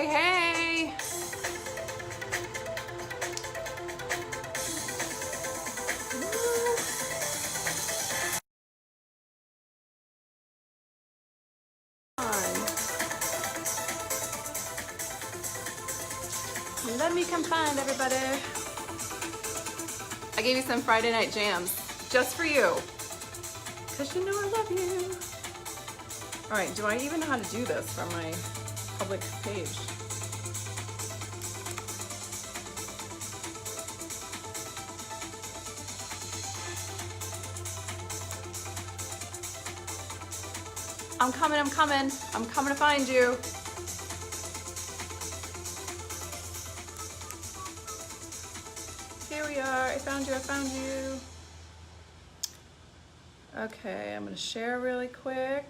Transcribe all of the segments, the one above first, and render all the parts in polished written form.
Hey, hey. Let me come find everybody. I gave you some Friday night jams just for you, because you know I love you. All right, do I even know how to do this from my public page? I'm coming, I'm coming. I'm coming to find you. Here we are, I found you, I found you. Okay, I'm gonna share really quick.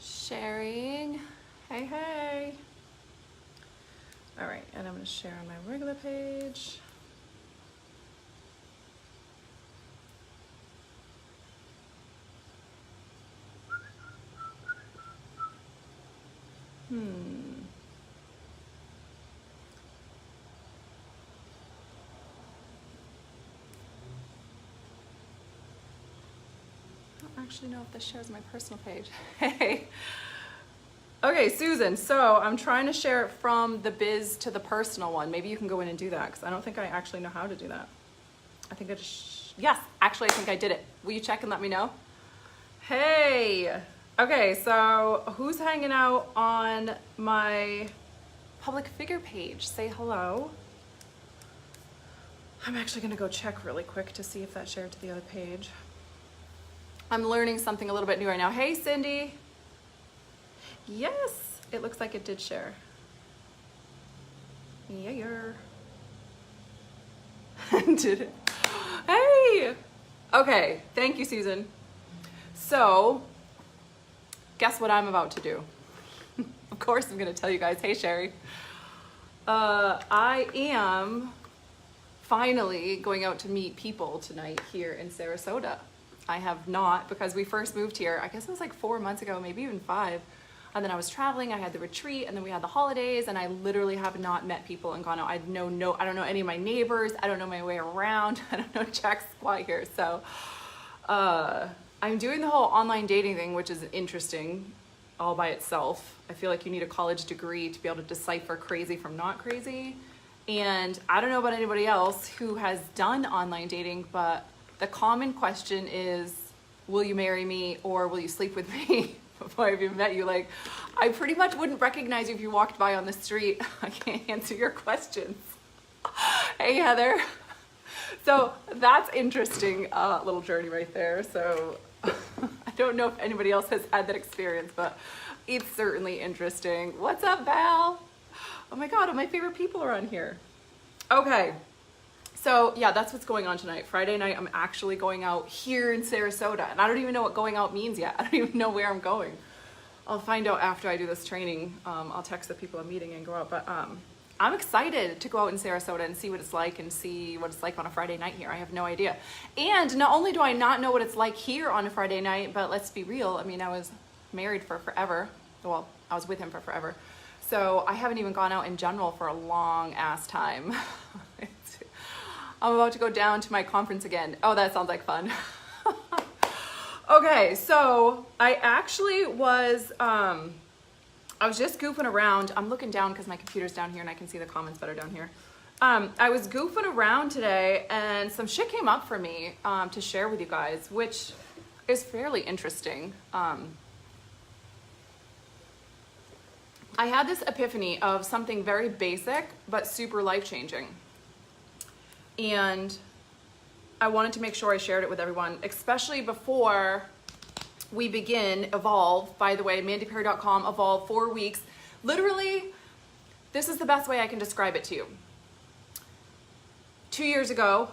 Sharing, hey, hey. All right, and I'm gonna share on my regular page. I don't actually know if this shares my personal page. Hey. Okay, Susan, so I'm trying to share it from the biz to the personal one. Maybe you can go in and do that, because I don't think I actually know how to do that. I think I just, yes, actually I think I did it. Will you check and let me know? Hey. Okay, so who's hanging out on my public figure page? Say hello. I'm actually gonna go check really quick to see if that shared to the other page. I'm learning something a little bit new right now. Hey, Cindy. Yes, it looks like it did share. Yeah. Did it? Hey. Okay, thank you, Susan. So, guess what I'm about to do? Of course I'm gonna tell you guys, hey Sherry. I am finally going out to meet people tonight here in Sarasota. I have not, because we first moved here, I guess it was like 4 months ago, maybe even 5. And then I was traveling, I had the retreat, and then we had the holidays, and I literally have not met people and gone out. I don't know any of my neighbors. I don't know my way around. I don't know Jack squat here. So I'm doing the whole online dating thing, which is interesting all by itself. I feel like you need a college degree to be able to decipher crazy from not crazy. And I don't know about anybody else who has done online dating, but the common question is, will you marry me or will you sleep with me? Before I've even met you, like, I pretty much wouldn't recognize you if you walked by on the street. I can't answer your questions. Hey, Heather. So that's interesting, little journey right there. So I don't know if anybody else has had that experience, but it's certainly interesting. What's up, Val? Oh my God, all my favorite people are on here. Okay. So yeah, that's what's going on tonight. Friday night, I'm actually going out here in Sarasota, and I don't even know what going out means yet. I don't even know where I'm going. I'll find out after I do this training. I'll text the people I'm meeting and go out, but I'm excited to go out in Sarasota and see what it's like and see what it's like on a Friday night here. I have no idea. And not only do I not know what it's like here on a Friday night, but let's be real. I mean, I was married for forever. Well, I was with him for forever. So I haven't even gone out in general for a long ass time. I'm about to go down to my conference again. Oh, that sounds like fun. Okay, so I actually was, I was just goofing around. I'm looking down because my computer's down here and I can see the comments better down here. I was goofing around today and some shit came up for me to share with you guys, which is fairly interesting. I had this epiphany of something very basic but super life-changing. And I wanted to make sure I shared it with everyone, especially before we begin Evolve. By the way, mandyperry.com, Evolve, 4 weeks. Literally, this is the best way I can describe it to you. 2 years ago,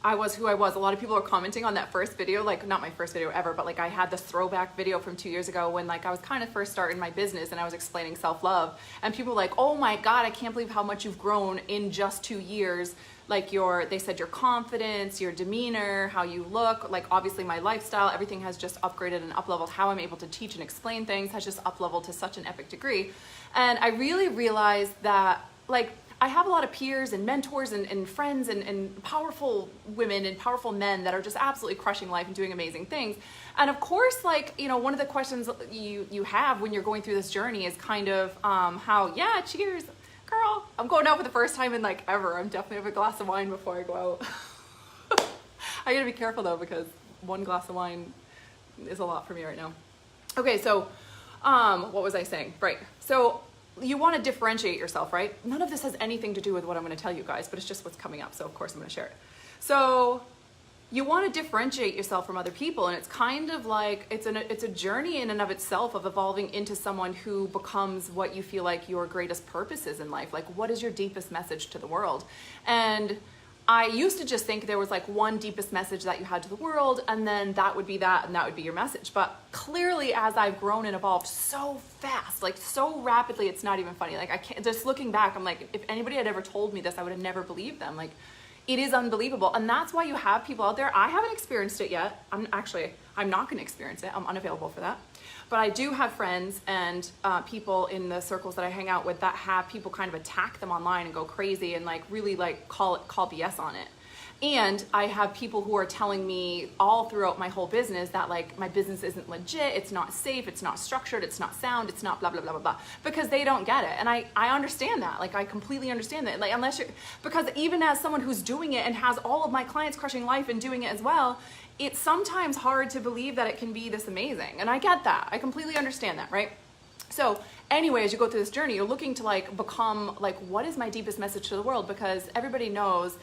I was who I was. A lot of people are commenting on that first video, like not my first video ever, but like I had this throwback video from 2 years ago when like I was kind of first starting my business and I was explaining self-love. And people were like, oh my God, I can't believe how much you've grown in just 2 years. like they said your confidence, your demeanor, how you look, like obviously my lifestyle, everything has just upgraded and up-leveled. How I'm able to teach and explain things has just up-leveled to such an epic degree. And I really realized that, like, I have a lot of peers and mentors and friends and powerful women and powerful men that are just absolutely crushing life and doing amazing things. And of course, like, you know, one of the questions you have when you're going through this journey is kind of how, yeah, cheers, girl. I'm going out for the first time in like ever. I'm definitely have a glass of wine before I go out. I gotta be careful though, because one glass of wine is a lot for me right now. Okay, so what was I saying? Right. So you want to differentiate yourself, right? None of this has anything to do with what I'm going to tell you guys, but it's just what's coming up. So of course I'm going to share it. So you want to differentiate yourself from other people. And it's kind of like, it's a journey in and of itself of evolving into someone who becomes what you feel like your greatest purpose is in life. Like, what is your deepest message to the world? And I used to just think there was like one deepest message that you had to the world, and then that would be that, and that would be your message. But clearly, as I've grown and evolved so fast, like so rapidly, it's not even funny. Like, I can't, just looking back, I'm like, if anybody had ever told me this, I would have never believed them. Like, it is unbelievable. And that's why you have people out there. I haven't experienced it yet. I'm not going to experience it. I'm unavailable for that. But I do have friends and people in the circles that I hang out with that have people kind of attack them online and go crazy and like really like call BS on it. And I have people who are telling me all throughout my whole business that like my business isn't legit, it's not safe, it's not structured, it's not sound, it's not blah, blah, blah, blah, blah, because they don't get it. And I understand that. Like, I completely understand that. Like, unless you're, because even as someone who's doing it and has all of my clients crushing life and doing it as well, it's sometimes hard to believe that it can be this amazing. And I get that. I completely understand that, right? So anyway, as you go through this journey, you're looking to like become like, what is my deepest message to the world? Because everybody knows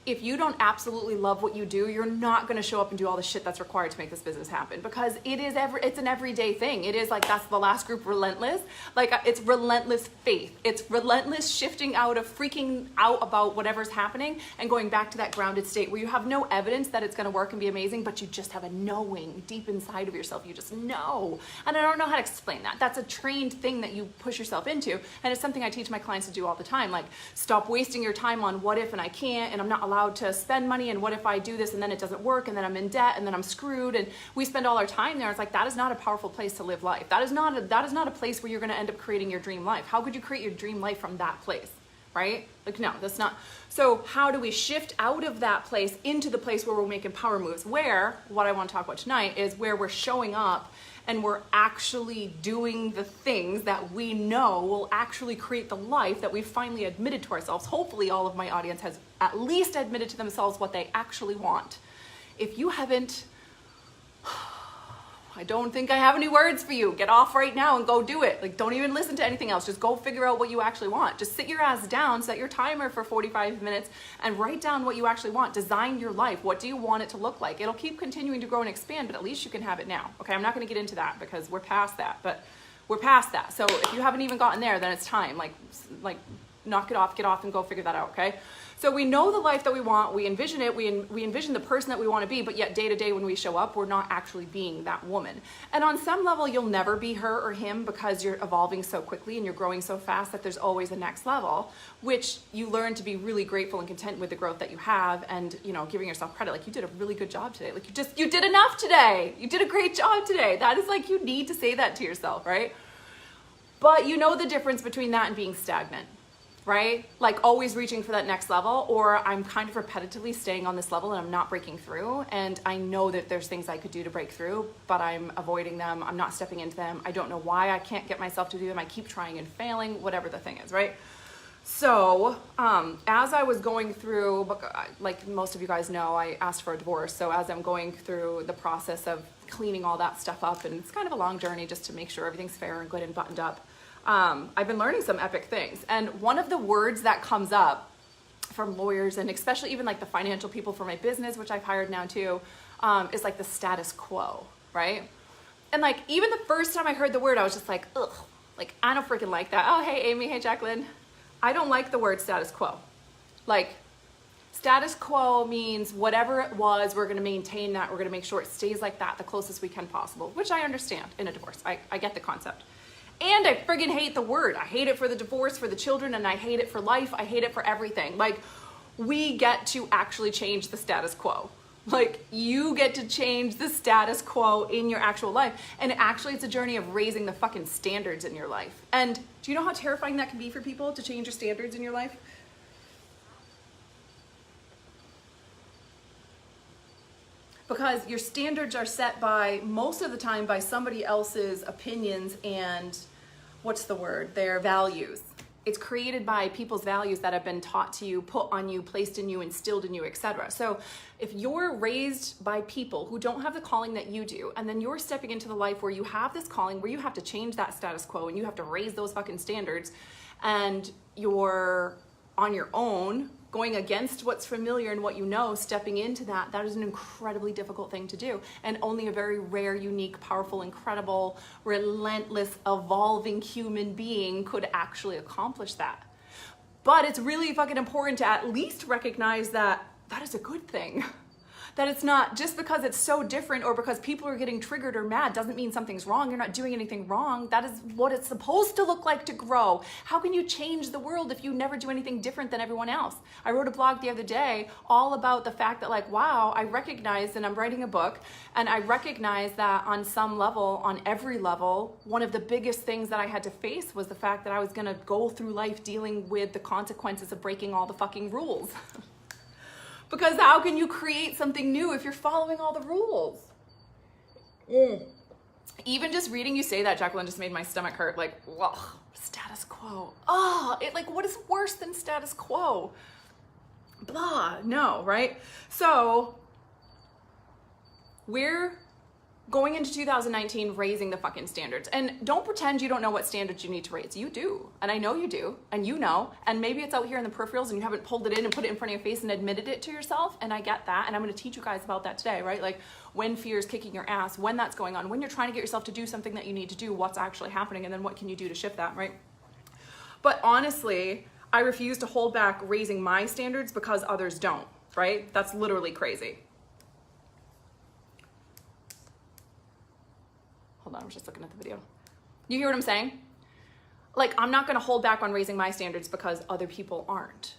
if you don't absolutely love what you do, you're not going to show up and do all the shit that's required to make this business happen, because it's an everyday thing. It is like, that's the last group, relentless. Like, it's relentless faith. It's relentless shifting out of freaking out about whatever's happening and going back to that grounded state where you have no evidence that it's going to work and be amazing, but you just have a knowing deep inside of yourself. You just know. And I don't know how to explain that. That's a trained thing that you push yourself into. And it's something I teach my clients to do all the time. Like, stop wasting your time on what if and I can't, and I'm not allowed to spend money, and what if I do this and then it doesn't work, and then I'm in debt, and then I'm screwed, and we spend all our time there. It's like, that is not a powerful place to live life. That is not a place where you're going to end up creating your dream life. How could you create your dream life from that place, right? Like, no, that's not. So how do we shift out of that place into the place where we're making power moves, where what I want to talk about tonight is where we're showing up and we're actually doing the things that we know will actually create the life that we've finally admitted to ourselves. Hopefully all of my audience has at least admitted to themselves what they actually want. If you haven't, I don't think I have any words for you. Get off right now and go do it. Like, don't even listen to anything else. Just go figure out what you actually want. Just sit your ass down, set your timer for 45 minutes, and write down what you actually want. Design your life. What do you want it to look like? It'll keep continuing to grow and expand, but at least you can have it now. Okay, I'm not going to get into that because we're past that, but we're past that. So if you haven't even gotten there, then it's time. Like knock it off, get off and go figure that out, okay? So we know the life that we want, we envision it, we envision the person that we want to be, but yet day to day when we show up, we're not actually being that woman. And on some level, you'll never be her or him because you're evolving so quickly and you're growing so fast that there's always a next level, which you learn to be really grateful and content with the growth that you have, and, you know, giving yourself credit. Like, you did a really good job today. Like, you did enough today. You did a great job today. That is like, you need to say that to yourself, right? But you know the difference between that and being stagnant, right? Like, always reaching for that next level, or I'm kind of repetitively staying on this level and I'm not breaking through. And I know that there's things I could do to break through, but I'm avoiding them. I'm not stepping into them. I don't know why I can't get myself to do them. I keep trying and failing, whatever the thing is, right? So as I was going through, like most of you guys know, I asked for a divorce. So as I'm going through the process of cleaning all that stuff up, and it's kind of a long journey just to make sure everything's fair and good and buttoned up, I've been learning some epic things. And one of the words that comes up from lawyers, and especially even like the financial people for my business, which I've hired now too, is like the status quo, right? And like, even the first time I heard the word, I was just like, ugh, like, I don't freaking like that. Oh, hey, Amy, hey, Jacqueline. I don't like the word status quo. Like, status quo means whatever it was, we're going to maintain that. We're going to make sure it stays like that the closest we can possible, which I understand in a divorce. I get the concept. And I friggin' hate the word. I hate it for the divorce, for the children, and I hate it for life. I hate it for everything. Like, we get to actually change the status quo. Like, you get to change the status quo in your actual life. And actually, it's a journey of raising the fucking standards in your life. And do you know how terrifying that can be for people, to change your standards in your life? Because your standards are set by, most of the time, by somebody else's opinions and, what's the word, their values. It's created by people's values that have been taught to you, put on you, placed in you, instilled in you, etc. So if you're raised by people who don't have the calling that you do, and then you're stepping into the life where you have this calling, where you have to change that status quo and you have to raise those fucking standards, and you're on your own, going against what's familiar and what you know, stepping into that, that is an incredibly difficult thing to do. And only a very rare, unique, powerful, incredible, relentless, evolving human being could actually accomplish that. But it's really fucking important to at least recognize that that is a good thing. That it's not just because it's so different or because people are getting triggered or mad doesn't mean something's wrong. You're not doing anything wrong. That is what it's supposed to look like to grow. How can you change the world if you never do anything different than everyone else? I wrote a blog the other day all about the fact that, like, wow, I recognize, and I'm writing a book, and I recognize that on some level, on every level, one of the biggest things that I had to face was the fact that I was gonna go through life dealing with the consequences of breaking all the fucking rules. Because how can you create something new if you're following all the rules? Even just reading you say that, Jacqueline, just made my stomach hurt. Like, ugh, status quo. Oh, like, what is worse than status quo? Blah, no, right? So we're going into 2019 raising the fucking standards. And don't pretend you don't know what standards you need to raise. You do. And I know you do. And you know. And maybe it's out here in the peripherals and you haven't pulled it in and put it in front of your face and admitted it to yourself. And I get that. And I'm going to teach you guys about that today, right? Like, when fear is kicking your ass, when that's going on, when you're trying to get yourself to do something that you need to do, what's actually happening, and then what can you do to shift that, right? But honestly, I refuse to hold back raising my standards because others don't, right? That's literally crazy. Hold on, I was just looking at the video. You hear what I'm saying? Like, I'm not gonna hold back on raising my standards because other people aren't.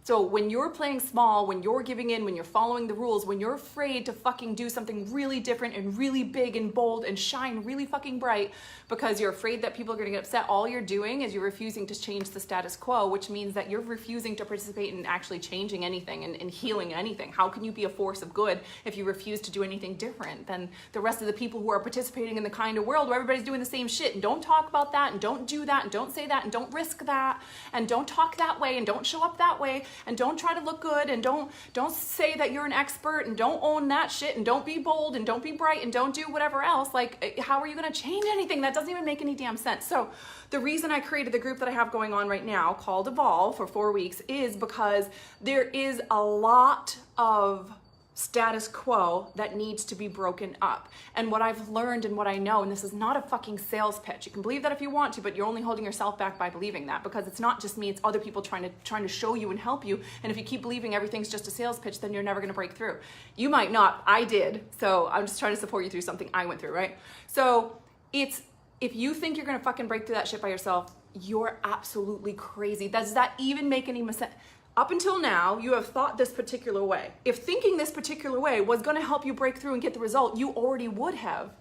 So when you're playing small, when you're giving in, when you're following the rules, when you're afraid to fucking do something really different and really big and bold and shine really fucking bright because you're afraid that people are gonna get upset, all you're doing is you're refusing to change the status quo, which means that you're refusing to participate in actually changing anything and healing anything. How can you be a force of good if you refuse to do anything different than the rest of the people who are participating in the kind of world where everybody's doing the same shit? And don't talk about that, and don't do that, and don't say that, and don't risk that, and don't talk that way, and don't show up that way, and don't try to look good, and don't say that you're an expert, and don't own that shit, and don't be bold, and don't be bright, and don't do whatever else. Like, how are you gonna change anything? That doesn't even make any damn sense. So the reason I created the group that I have going on right now called Evolve for 4 weeks is because there is a lot of status quo that needs to be broken up. And what I've learned and what I know, and this is not a fucking sales pitch. You can believe that if you want to, but you're only holding yourself back by believing that, because it's not just me, it's other people trying to show you and help you. And if you keep believing everything's just a sales pitch, then you're never gonna break through. You might not, I did. So I'm just trying to support you through something I went through, right? So if you think you're gonna fucking break through that shit by yourself, you're absolutely crazy. Does that even make any sense? Up until now, you have thought this particular way. If thinking this particular way was gonna help you break through and get the result, you already would have.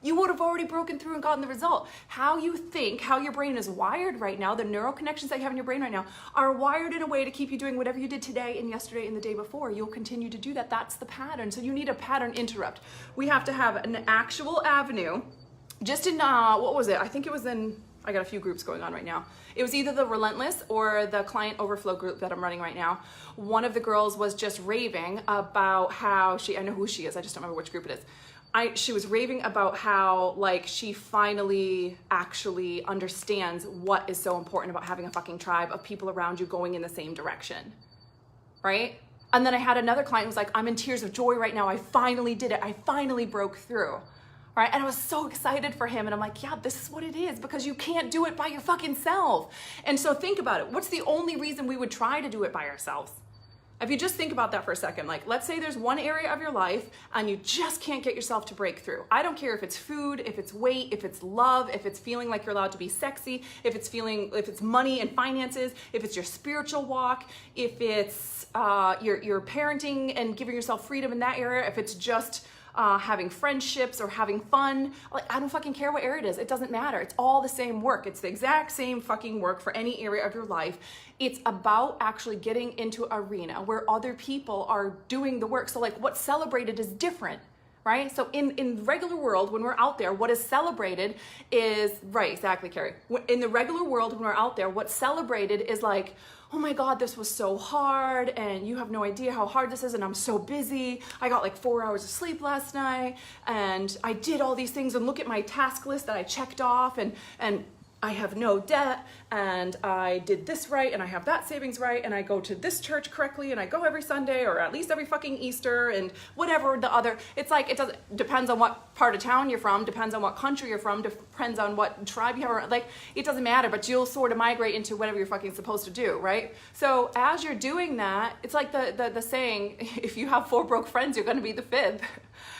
You would have already broken through and gotten the result. How you think, how your brain is wired right now, the neural connections that you have in your brain right now are wired in a way to keep you doing whatever you did today and yesterday and the day before. You'll continue to do that. That's the pattern. So you need a pattern interrupt. We have to have an actual avenue. Just in, what was it? I think it was in, I got a few groups going on right now. It was either the Relentless or the Client Overflow group that I'm running right now. One of the girls was just raving about how I know who she is, I just don't remember which group it is. She was raving about how, like, she finally actually understands what is so important about having a fucking tribe of people around you going in the same direction, right? And then I had another client who was like, I'm in tears of joy right now. I finally did it. I finally broke through. Right? And I was so excited for him. And I'm like, yeah, this is what it is, because you can't do it by your fucking self. And so think about it. What's the only reason we would try to do it by ourselves? If you just think about that for a second, like let's say there's one area of your life and you just can't get yourself to break through. I don't care if it's food, if it's weight, if it's love, if it's feeling like you're allowed to be sexy, if it's money and finances, if it's your spiritual walk, if it's your parenting and giving yourself freedom in that area, if it's just having friendships or having fun. Like, I don't fucking care what area it is. It doesn't matter. It's all the same work. It's the exact same fucking work for any area of your life. It's about actually getting into an arena where other people are doing the work. So like what's celebrated is different, right? So in the regular world, when we're out there, what is celebrated is, right, exactly, Carrie. In the regular world, when we're out there, what's celebrated is like, oh my God, this was so hard and you have no idea how hard this is and I'm so busy. I got like 4 hours of sleep last night and I did all these things and look at my task list that I checked off and I have no debt and I did this right and I have that savings right and I go to this church correctly and I go every Sunday or at least every fucking Easter and whatever the other. It's like, it doesn't, depends on what part of town you're from, depends on what country you're from, depends on what tribe you have, like it doesn't matter, but you'll sort of migrate into whatever you're fucking supposed to do, right? So as you're doing that, it's like the saying, if you have 4 broke friends, you're gonna be the 5th.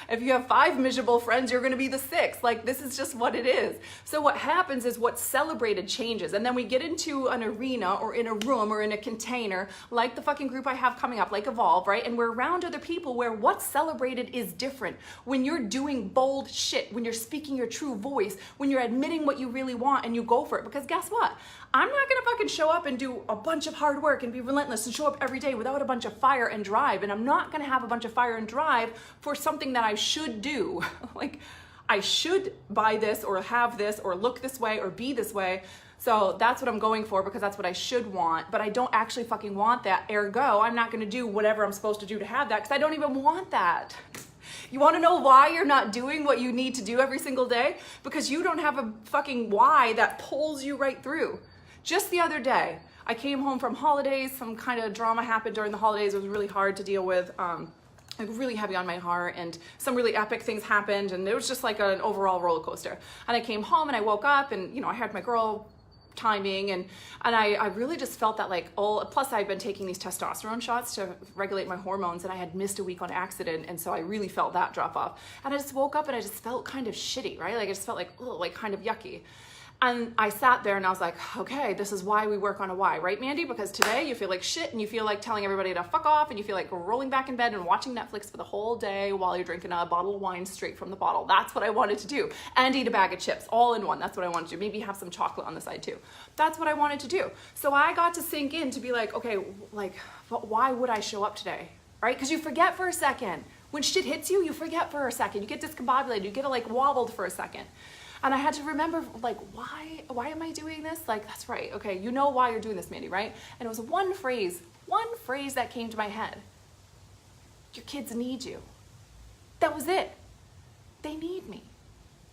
If you have 5 miserable friends, you're gonna be the 6th. Like, this is just what it is. So what happens is what's celebrated changes. And then we get into an arena or in a room or in a container, like the fucking group I have coming up, like Evolve, right? And we're around other people where what's celebrated is different. When you're doing bold shit, when you're speaking your true voice, when you're admitting what you really want and you go for it. Because guess what? I'm not gonna fucking show up and do a bunch of hard work and be relentless and show up every day without a bunch of fire and drive. And I'm not gonna have a bunch of fire and drive for something that I should do. Like, I should buy this or have this or look this way or be this way. So that's what I'm going for because that's what I should want, but I don't actually fucking want that. Ergo, I'm not gonna do whatever I'm supposed to do to have that because I don't even want that. You want to know why you're not doing what you need to do every single day? Because you don't have a fucking why that pulls you right through. Just the other day, I came home from holidays. Some kind of drama happened during the holidays. It was really hard to deal with, like really heavy on my heart, and some really epic things happened, and it was just like an overall roller coaster. And I came home and I woke up and, you know, I had my girl timing and I really just felt that like, oh, plus I've been taking these testosterone shots to regulate my hormones and I had missed a week on accident, and so I really felt that drop off. And I just woke up and I just felt kind of shitty, right? Like I just felt like, ugh, like kind of yucky. And I sat there and I was like, okay, this is why we work on a why, right, Mandy? Because today you feel like shit and you feel like telling everybody to fuck off and you feel like rolling back in bed and watching Netflix for the whole day while you're drinking a bottle of wine straight from the bottle. That's what I wanted to do. And eat a bag of chips all in one. That's what I wanted to do. Maybe have some chocolate on the side too. That's what I wanted to do. So I got to sink in to be like, okay, like, but why would I show up today, right? Because you forget for a second. When shit hits you, you forget for a second. You get discombobulated. You get like wobbled for a second. And I had to remember, like, why am I doing this? Like, that's right. Okay, you know why you're doing this, Mandy, right? And it was one phrase that came to my head. Your kids need you. That was it. They need me.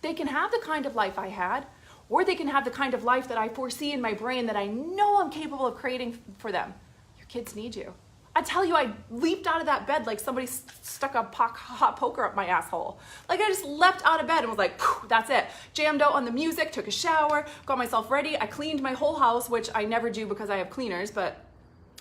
They can have the kind of life I had, or they can have the kind of life that I foresee in my brain that I know I'm capable of creating for them. Your kids need you. I tell you, I leaped out of that bed like somebody stuck a hot poker up my asshole. Like I just leapt out of bed and was like, that's it. Jammed out on the music, took a shower, got myself ready. I cleaned my whole house, which I never do because I have cleaners, but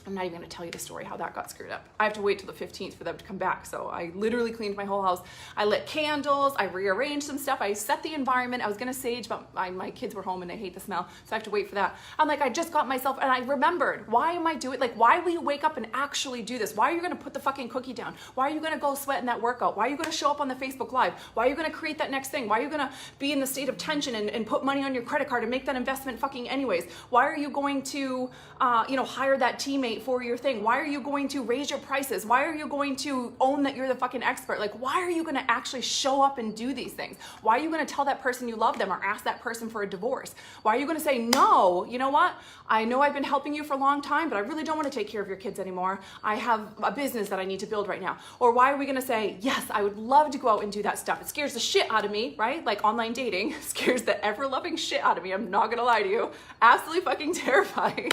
I'm not even gonna tell you the story how that got screwed up. I have to wait till the 15th for them to come back. So I literally cleaned my whole house. I lit candles, I rearranged some stuff. I set the environment. I was gonna sage, but my kids were home and they hate the smell. So I have to wait for that. I'm like, I just got myself, and I remembered, why am I doing, like, why will you wake up and actually do this? Why are you gonna put the fucking cookie down? Why are you gonna go sweat in that workout? Why are you gonna show up on the Facebook Live? Why are you gonna create that next thing? Why are you gonna be in the state of tension and put money on your credit card and make that investment fucking anyways? Why are you going to, hire that teammate for your thing? Why are you going to raise your prices? Why are you going to own that you're the fucking expert? Like, why are you going to actually show up and do these things? Why are you going to tell that person you love them or ask that person for a divorce? Why are you going to say, no, you know what? I know I've been helping you for a long time, but I really don't want to take care of your kids anymore. I have a business that I need to build right now. Or why are we going to say, yes, I would love to go out and do that stuff. It scares the shit out of me, right? Like online dating scares the ever-loving shit out of me. I'm not going to lie to you. Absolutely fucking terrifying.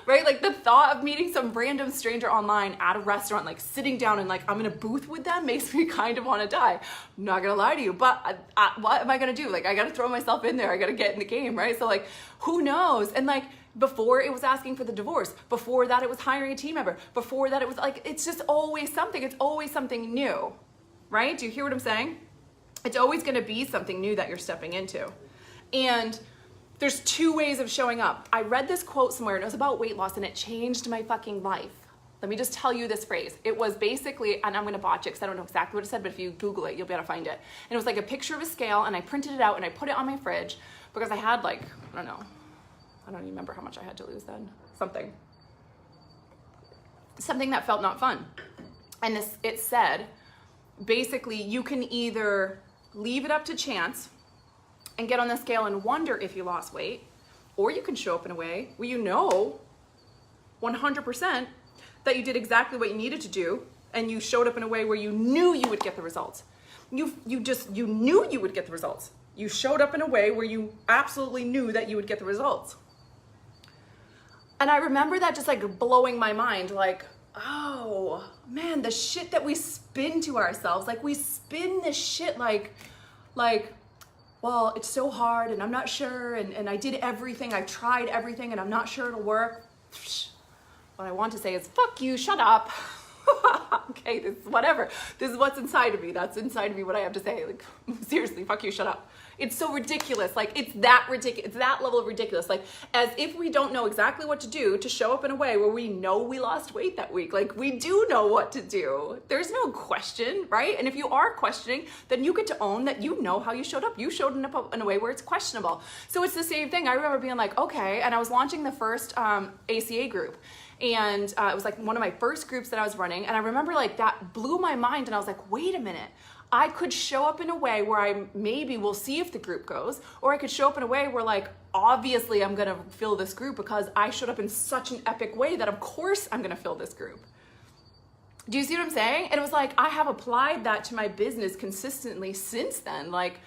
Right? Like the thought of meeting some random stranger online at a restaurant, like sitting down and like I'm in a booth with them makes me kind of want to die. I'm not gonna lie to you, but what am I gonna do? Like I gotta throw myself in there. I gotta get in the game, right? So like, who knows? And like, Before it was asking for the divorce. Before that it was hiring a team member. Before that it was like, it's just always something. It's always something new, right? Do you hear what I'm saying? It's always going to be something new that you're stepping into. And there's two ways of showing up. I read this quote somewhere and it was about weight loss and it changed my fucking life. Let me just tell you this phrase. It was basically, and I'm going to botch it because I don't know exactly what it said, but if you Google it, you'll be able to find it. And it was like a picture of a scale and I printed it out and I put it on my fridge because I had like, I don't know. I don't even remember how much I had to lose then. Something that felt not fun. And it said, basically, you can either leave it up to chance and get on the scale and wonder if you lost weight, or you can show up in a way where you know 100% that you did exactly what you needed to do, and you showed up in a way where you knew you would get the results. You knew you would get the results. You showed up in a way where you absolutely knew that you would get the results. And I remember that just like blowing my mind, like, oh man, the shit that we spin to ourselves, like we spin this shit like, well, it's so hard and I'm not sure and I did everything, I tried everything and I'm not sure it'll work. What I want to say is, fuck you, shut up. Okay, this is whatever. This is what's inside of me. That's inside of me, what I have to say. Like, seriously, fuck you, shut up. It's so ridiculous. Like, it's that ridiculous. It's that level of ridiculous. Like, as if we don't know exactly what to do to show up in a way where we know we lost weight that week. Like, we do know what to do. There's no question, right? And if you are questioning, then you get to own that you know how you showed up. You showed up in a way where it's questionable. So it's the same thing. I remember being like, okay, and I was launching the first ACA group. And it was like one of my first groups that I was running. And I remember like that blew my mind. And I was like, wait a minute. I could show up in a way where I maybe will see if the group goes, or I could show up in a way where like, obviously I'm going to fill this group because I showed up in such an epic way that of course I'm going to fill this group. Do you see what I'm saying? And it was like, I have applied that to my business consistently since then. Like,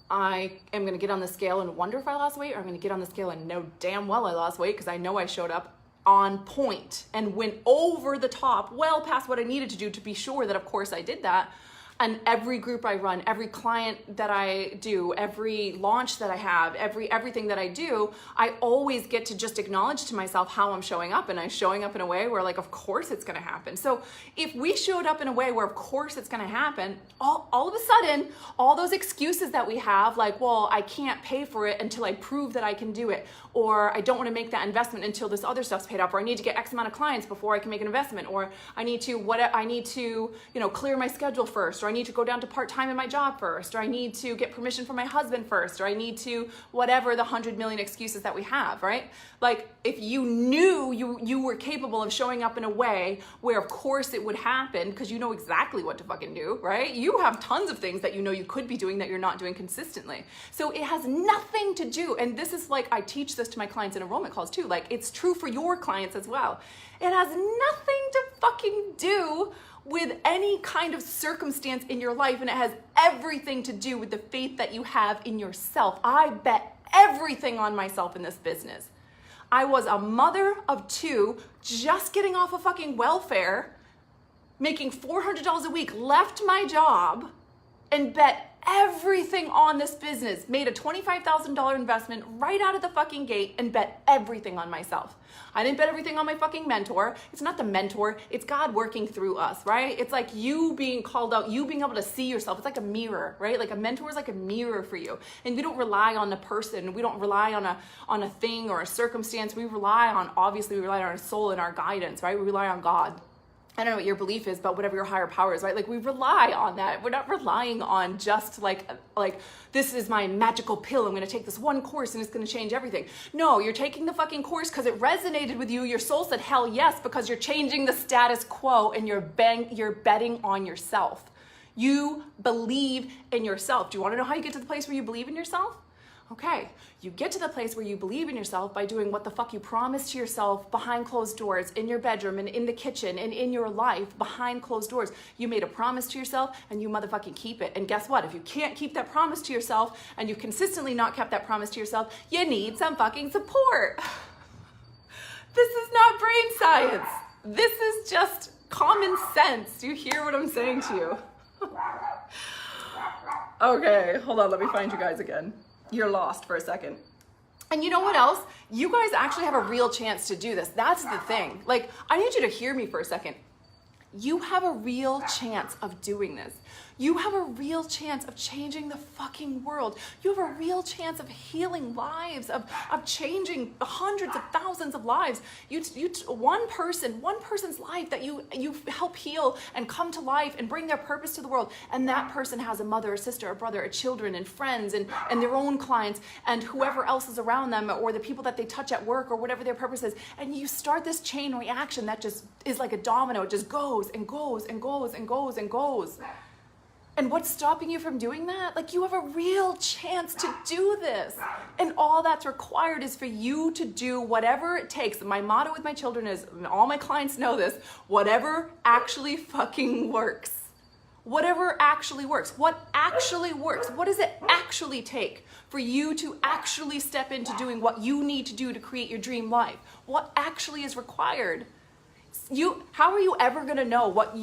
I am going to get on the scale and wonder if I lost weight, or I'm going to get on the scale and know damn well I lost weight because I know I showed up on point and went over the top, well past what I needed to do to be sure that of course I did that. And every group I run, every client that I do, every launch that I have, everything that I do, I always get to just acknowledge to myself how I'm showing up, and I'm showing up in a way where like, of course it's gonna happen. So if we showed up in a way where of course it's gonna happen, all of a sudden, all those excuses that we have, like, well, I can't pay for it until I prove that I can do it, or I don't wanna make that investment until this other stuff's paid off, or I need to get X amount of clients before I can make an investment, or I need to, clear my schedule first, or I need to go down to part-time in my job first, or I need to get permission from my husband first, or I need to whatever the 100 million excuses that we have, right? Like if you knew you were capable of showing up in a way where of course it would happen because you know exactly what to fucking do, right? You have tons of things that you know you could be doing that you're not doing consistently. So it has nothing to do, and this is like, I teach this to my clients in enrollment calls too, like it's true for your clients as well. It has nothing to fucking do with any kind of circumstance in your life, and it has everything to do with the faith that you have in yourself. I bet everything on myself in this business. I was a mother of two, just getting off of fucking welfare, making $400 a week, left my job, and bet everything on this business, made a $25,000 investment right out of the fucking gate, and bet everything on myself. I didn't bet everything on my fucking mentor. It's not the mentor, it's God working through us, right? It's like you being called out, you being able to see yourself. It's like a mirror, right? Like a mentor is like a mirror for you. And we don't rely on a person. We don't rely on a thing or a circumstance. We rely on our soul and our guidance, right? We rely on God. I don't know what your belief is, but whatever your higher power is, right? Like we rely on that. We're not relying on just like this is my magical pill. I'm going to take this one course and it's going to change everything. No, you're taking the fucking course because it resonated with you. Your soul said hell yes, because you're changing the status quo and you're betting on yourself. You believe in yourself. Do you want to know how you get to the place where you believe in yourself? Okay, you get to the place where you believe in yourself by doing what the fuck you promised to yourself behind closed doors, in your bedroom and in the kitchen and in your life behind closed doors. You made a promise to yourself and you motherfucking keep it. And guess what? If you can't keep that promise to yourself and you've consistently not kept that promise to yourself, you need some fucking support. This is not brain science. This is just common sense. Do you hear what I'm saying to you? Okay, hold on, let me find you guys again. You're lost for a second. And you know what else? You guys actually have a real chance to do this. That's the thing. Like, I need you to hear me for a second. You have a real chance of doing this. You have a real chance of changing the fucking world. You have a real chance of healing lives, of changing hundreds of thousands of lives. One person's life that you help heal and come to life and bring their purpose to the world. And that person has a mother, a sister, a brother, a children, and friends, and their own clients, and whoever else is around them, or the people that they touch at work, or whatever their purpose is. And you start this chain reaction that just is like a domino. It just goes and goes and goes and goes and goes. And what's stopping you from doing that? Like, you have a real chance to do this. And all that's required is for you to do whatever it takes. My motto with my children is, and all my clients know this, whatever actually fucking works. Whatever actually works. What actually works? What does it actually take for you to actually step into doing what you need to do to create your dream life? What actually is required? How are you ever going to know what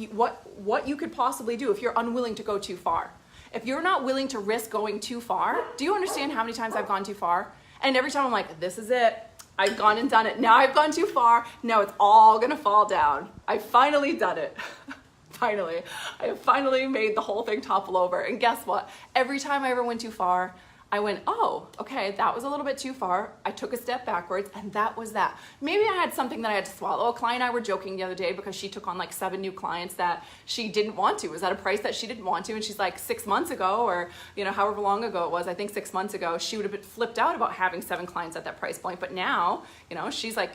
you could possibly do if you're unwilling to go too far? If you're not willing to risk going too far, do you understand how many times I've gone too far? And every time I'm like, this is it. I've gone and done it. Now I've gone too far. Now it's all going to fall down. I've finally done it. Finally. I have finally made the whole thing topple over. And guess what? Every time I ever went too far, I went, oh, okay, that was a little bit too far. I took a step backwards, and that was that. Maybe I had something that I had to swallow. A client and I were joking the other day because she took on like 7 new clients that she didn't want to. It was at a price that she didn't want to. And she's like, 6 months ago, or however long ago it was, I think 6 months ago, she would have been flipped out about having 7 clients at that price point. But now, she's like,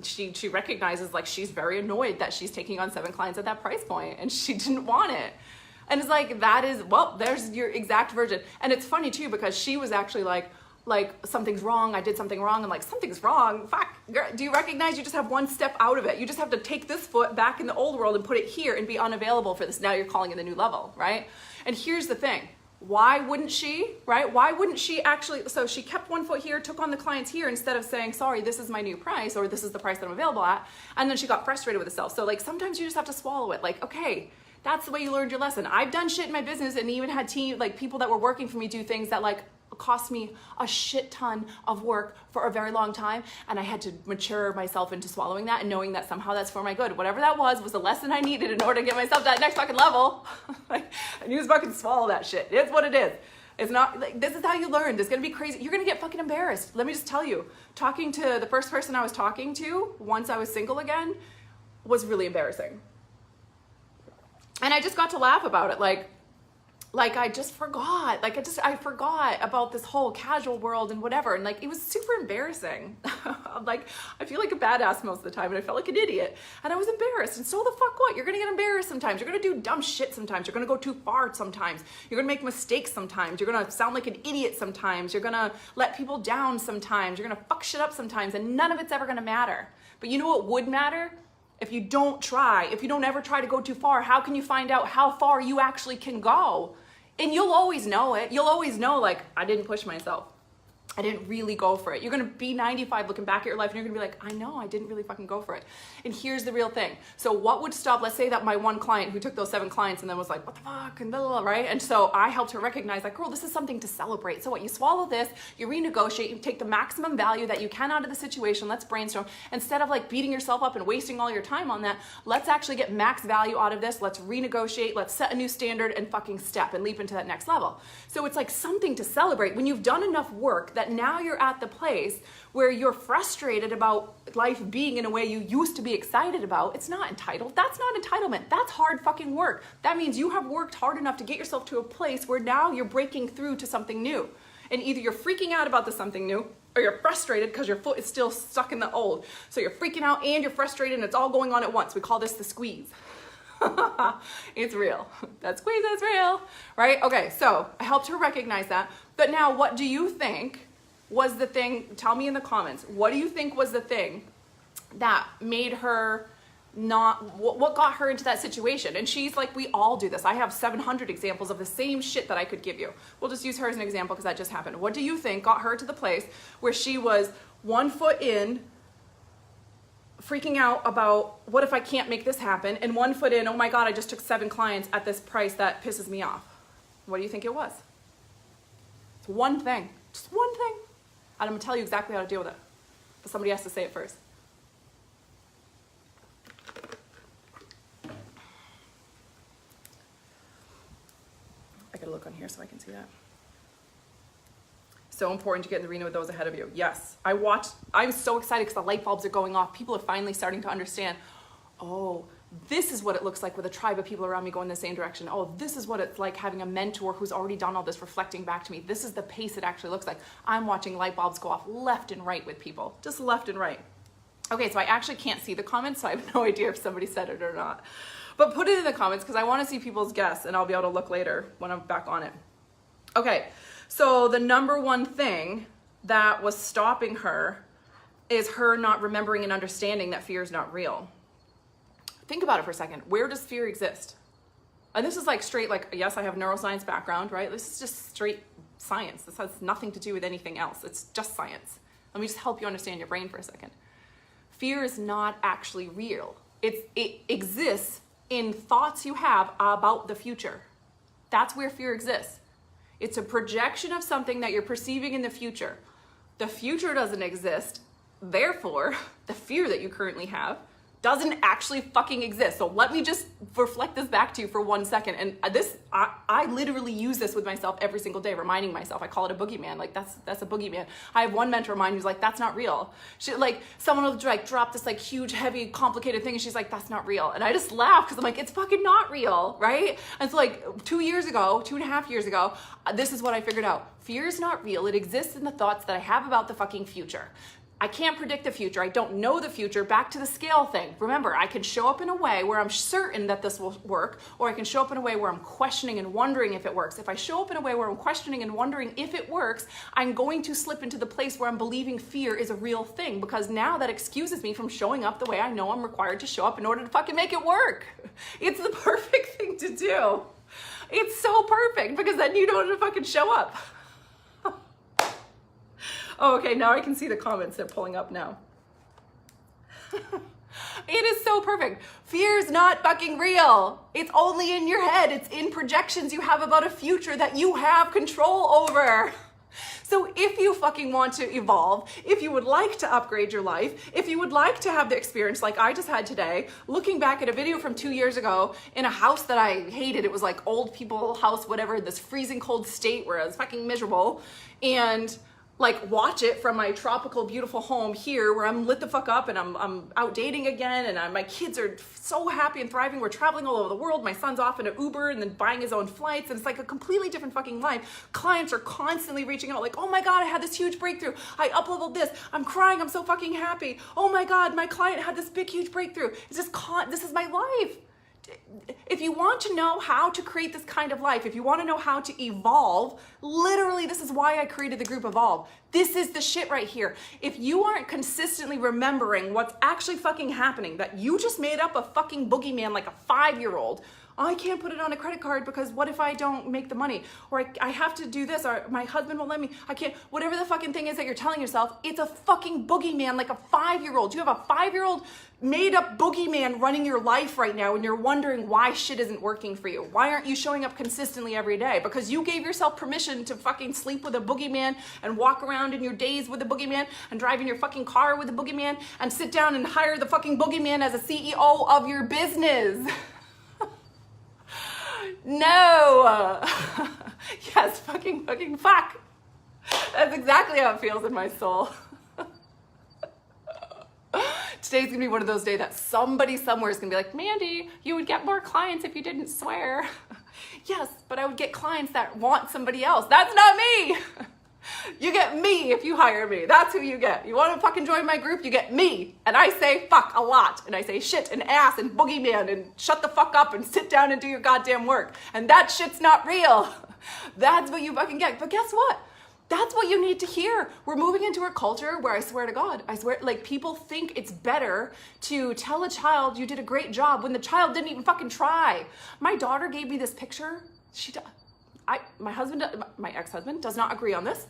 she recognizes, like, she's very annoyed that she's taking on 7 clients at that price point, and she didn't want it. And it's like, there's your exact version. And it's funny too, because she was actually like something's wrong. I did something wrong. I'm like, something's wrong. Fuck. Girl, do you recognize you just have one step out of it? You just have to take this foot back in the old world and put it here and be unavailable for this. Now you're calling it the new level, right? And here's the thing. Why wouldn't she, right? Why wouldn't she actually, so she kept one foot here, took on the clients here, instead of saying, sorry, this is my new price, or this is the price that I'm available at. And then she got frustrated with herself. So like, sometimes you just have to swallow it. Like, okay, that's the way you learned your lesson. I've done shit in my business and even had people that were working for me do things that like cost me a shit ton of work for a very long time. And I had to mature myself into swallowing that and knowing that somehow that's for my good. Whatever that was the lesson I needed in order to get myself to that next fucking level. Like, I knew to fucking swallow that shit. It's what it is. It's not like, this is how you learn. This is gonna be crazy. You're gonna get fucking embarrassed. Let me just tell you, talking to the first person I was talking to once I was single again was really embarrassing. And I just got to laugh about it. Like I just forgot. I forgot about this whole casual world and whatever. And like, it was super embarrassing. Like, I feel like a badass most of the time, and I felt like an idiot. And I was embarrassed. And so the fuck what? You're gonna get embarrassed sometimes. You're gonna do dumb shit sometimes. You're gonna go too far sometimes. You're gonna make mistakes sometimes. You're gonna sound like an idiot sometimes. You're gonna let people down sometimes. You're gonna fuck shit up sometimes. And none of it's ever gonna matter. But you know what would matter? If you don't try, if you don't ever try to go too far, how can you find out how far you actually can go? And you'll always know it. You'll always know, like, I didn't push myself. I didn't really go for it. You're gonna be 95 looking back at your life and you're gonna be like, I know, I didn't really fucking go for it. And here's the real thing. So what would stop, let's say that my one client who took those 7 clients and then was like, what the fuck, and blah, blah, blah, right? And so I helped her recognize, like, girl, this is something to celebrate. So what, you swallow this, you renegotiate, you take the maximum value that you can out of the situation, let's brainstorm. Instead of like beating yourself up and wasting all your time on that, let's actually get max value out of this, let's renegotiate, let's set a new standard and fucking step and leap into that next level. So it's like something to celebrate when you've done enough work that now you're at the place where you're frustrated about life being in a way you used to be excited about. It's not entitled. That's not entitlement. That's hard fucking work. That means you have worked hard enough to get yourself to a place where now you're breaking through to something new. And either you're freaking out about the something new, or you're frustrated because your foot is still stuck in the old. So you're freaking out and you're frustrated and it's all going on at once. We call this the squeeze. It's real. That squeeze is real, right? Okay, so I helped her recognize that. But now what do you think was the thing? Tell me in the comments. What do you think was the thing that made her not, what got her into that situation? And she's like, we all do this. I have 700 examples of the same shit that I could give you. We'll just use her as an example because that just happened. What do you think got her to the place where she was 1 foot in, freaking out about what if I can't make this happen, and 1 foot in, oh my God, I just took 7 clients at this price that pisses me off? What do you think it was? It's one thing. Just one thing. I'm gonna tell you exactly how to deal with it. But somebody has to say it first. I gotta look on here so I can see that. So important to get in the arena with those ahead of you. Yes, I'm so excited because the light bulbs are going off. People are finally starting to understand, oh, this is what it looks like with a tribe of people around me going in the same direction. Oh, this is what it's like having a mentor who's already done all this reflecting back to me. This is the pace it actually looks like. I'm watching light bulbs go off left and right with people, just left and right. Okay, so I actually can't see the comments, so I have no idea if somebody said it or not. But put it in the comments because I want to see people's guess and I'll be able to look later when I'm back on it. Okay, so the number one thing that was stopping her is her not remembering and understanding that fear is not real. Think about it for a second. Where does fear exist? And this is like straight, like, yes, I have neuroscience background, right? This is just straight science. This has nothing to do with anything else. It's just science. Let me just help you understand your brain for a second. Fear is not actually real. It exists in thoughts you have about the future. That's where fear exists. It's a projection of something that you're perceiving in the future. The future doesn't exist. Therefore, the fear that you currently have doesn't actually fucking exist. So let me just reflect this back to you for 1 second. And I literally use this with myself every single day, reminding myself. I call it a boogeyman. Like that's a boogeyman. I have one mentor of mine who's like, that's not real. She like someone will like drop this like huge, heavy, complicated thing, and she's like, that's not real. And I just laugh because I'm like, it's fucking not real, right? And so like 2 years ago, 2.5 years ago, this is what I figured out. Fear is not real. It exists in the thoughts that I have about the fucking future. I can't predict the future. I don't know the future. Back to the scale thing. Remember, I can show up in a way where I'm certain that this will work, or I can show up in a way where I'm questioning and wondering if it works. If I show up in a way where I'm questioning and wondering if it works, I'm going to slip into the place where I'm believing fear is a real thing, because now that excuses me from showing up the way I know I'm required to show up in order to fucking make it work. It's the perfect thing to do. It's so perfect because then you know how to fucking show up. Oh, okay, now I can see the comments. They're pulling up now. It is so perfect. Fear is not fucking real. It's only in your head. It's in projections you have about a future that you have control over. So if you fucking want to evolve, if you would like to upgrade your life, if you would like to have the experience like I just had today, looking back at a video from 2 years ago in a house that I hated, it was like old people house, whatever, this freezing cold state where I was fucking miserable, and like watch it from my tropical, beautiful home here where I'm lit the fuck up and I'm out dating again, and my kids are so happy and thriving. We're traveling all over the world. My son's off in an Uber and then buying his own flights, and it's like a completely different fucking life. Clients are constantly reaching out like, oh my God, I had this huge breakthrough. I uploaded this. I'm crying. I'm so fucking happy. Oh my God, my client had this big, huge breakthrough. This is my life. If you want to know how to create this kind of life, if you want to know how to evolve, literally this is why I created the group Evolve. This is the shit right here. If you aren't consistently remembering what's actually fucking happening, that you just made up a fucking boogeyman like a 5-year-old, I can't put it on a credit card because what if I don't make the money? Or I have to do this, or my husband won't let me. I can't, whatever the fucking thing is that you're telling yourself, it's a fucking boogeyman like a 5-year-old. You have a 5-year-old made up boogeyman running your life right now, and you're wondering why shit isn't working for you. Why aren't you showing up consistently every day? Because you gave yourself permission to fucking sleep with a boogeyman and walk around in your days with a boogeyman and drive in your fucking car with a boogeyman and sit down and hire the fucking boogeyman as a CEO of your business. No. Yes, fucking fuck. That's exactly how it feels in my soul. Today's gonna be one of those days that somebody somewhere is gonna be like, Mandy, you would get more clients if you didn't swear. Yes, but I would get clients that want somebody else. That's not me. You get me if you hire me. That's who you get. You want to fucking join my group? You get me. And I say fuck a lot. And I say shit and ass and boogeyman and shut the fuck up and sit down and do your goddamn work. And that shit's not real. That's what you fucking get. But guess what? That's what you need to hear. We're moving into a culture where I swear to God, like people think it's better to tell a child you did a great job when the child didn't even fucking try. My daughter gave me this picture. My ex-husband does not agree on this.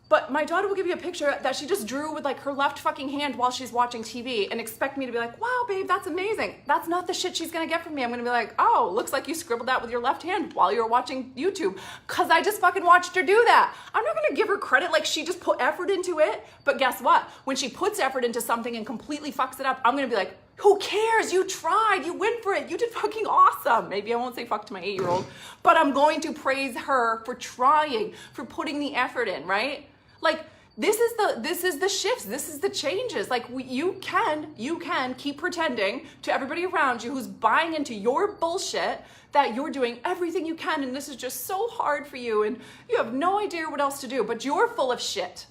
But my daughter will give you a picture that she just drew with like her left fucking hand while she's watching TV and expect me to be like, wow, babe, that's amazing. That's not the shit she's gonna get from me. I'm gonna be like, oh, looks like you scribbled that with your left hand while you were watching YouTube. Cause I just fucking watched her do that. I'm not gonna give her credit like she just put effort into it. But guess what? When she puts effort into something and completely fucks it up, I'm gonna be like, who cares? You tried, you went for it. You did fucking awesome. Maybe I won't say fuck to my 8-year-old, but I'm going to praise her for trying, for putting the effort in, right? Like, this is the shifts. This is the changes. Like, you can keep pretending to everybody around you who's buying into your bullshit that you're doing everything you can and this is just so hard for you and you have no idea what else to do, but you're full of shit.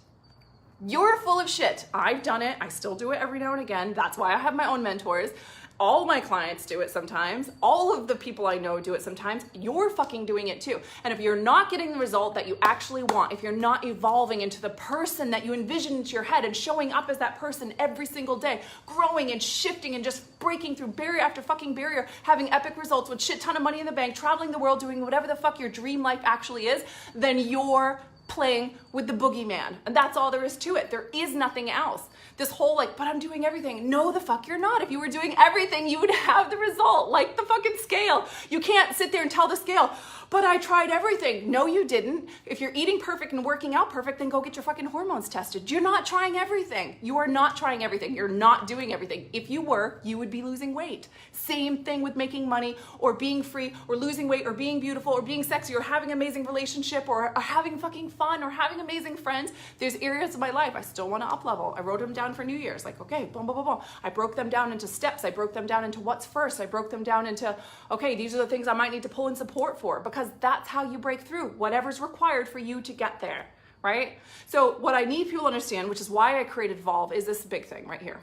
You're full of shit. I've done it. I still do it every now and again. That's why I have my own mentors. All my clients do it sometimes. All of the people I know do it sometimes. You're fucking doing it too. And if you're not getting the result that you actually want, if you're not evolving into the person that you envision into your head and showing up as that person every single day, growing and shifting and just breaking through barrier after fucking barrier, having epic results with shit ton of money in the bank, traveling the world, doing whatever the fuck your dream life actually is, then you're playing with the boogeyman. And that's all there is to it. There is nothing else. This whole like, but I'm doing everything. No, the fuck you're not. If you were doing everything, you would have the result, like the fucking scale. You can't sit there and tell the scale, but I tried everything. No, you didn't. If you're eating perfect and working out perfect, then go get your fucking hormones tested. You're not trying everything. You are not trying everything. You're not doing everything. If you were, you would be losing weight. Same thing with making money or being free or losing weight or being beautiful or being sexy or having an amazing relationship or having fucking fun or having amazing friends. There's areas of my life I still want to up level. I wrote them down for New Year's. Like, okay, boom, boom, boom, boom. I broke them down into steps. I broke them down into what's first. I broke them down into, okay, these are the things I might need to pull in support for, because that's how you break through whatever's required for you to get there, right? So what I need people to understand, which is why I created Volve, is this big thing right here.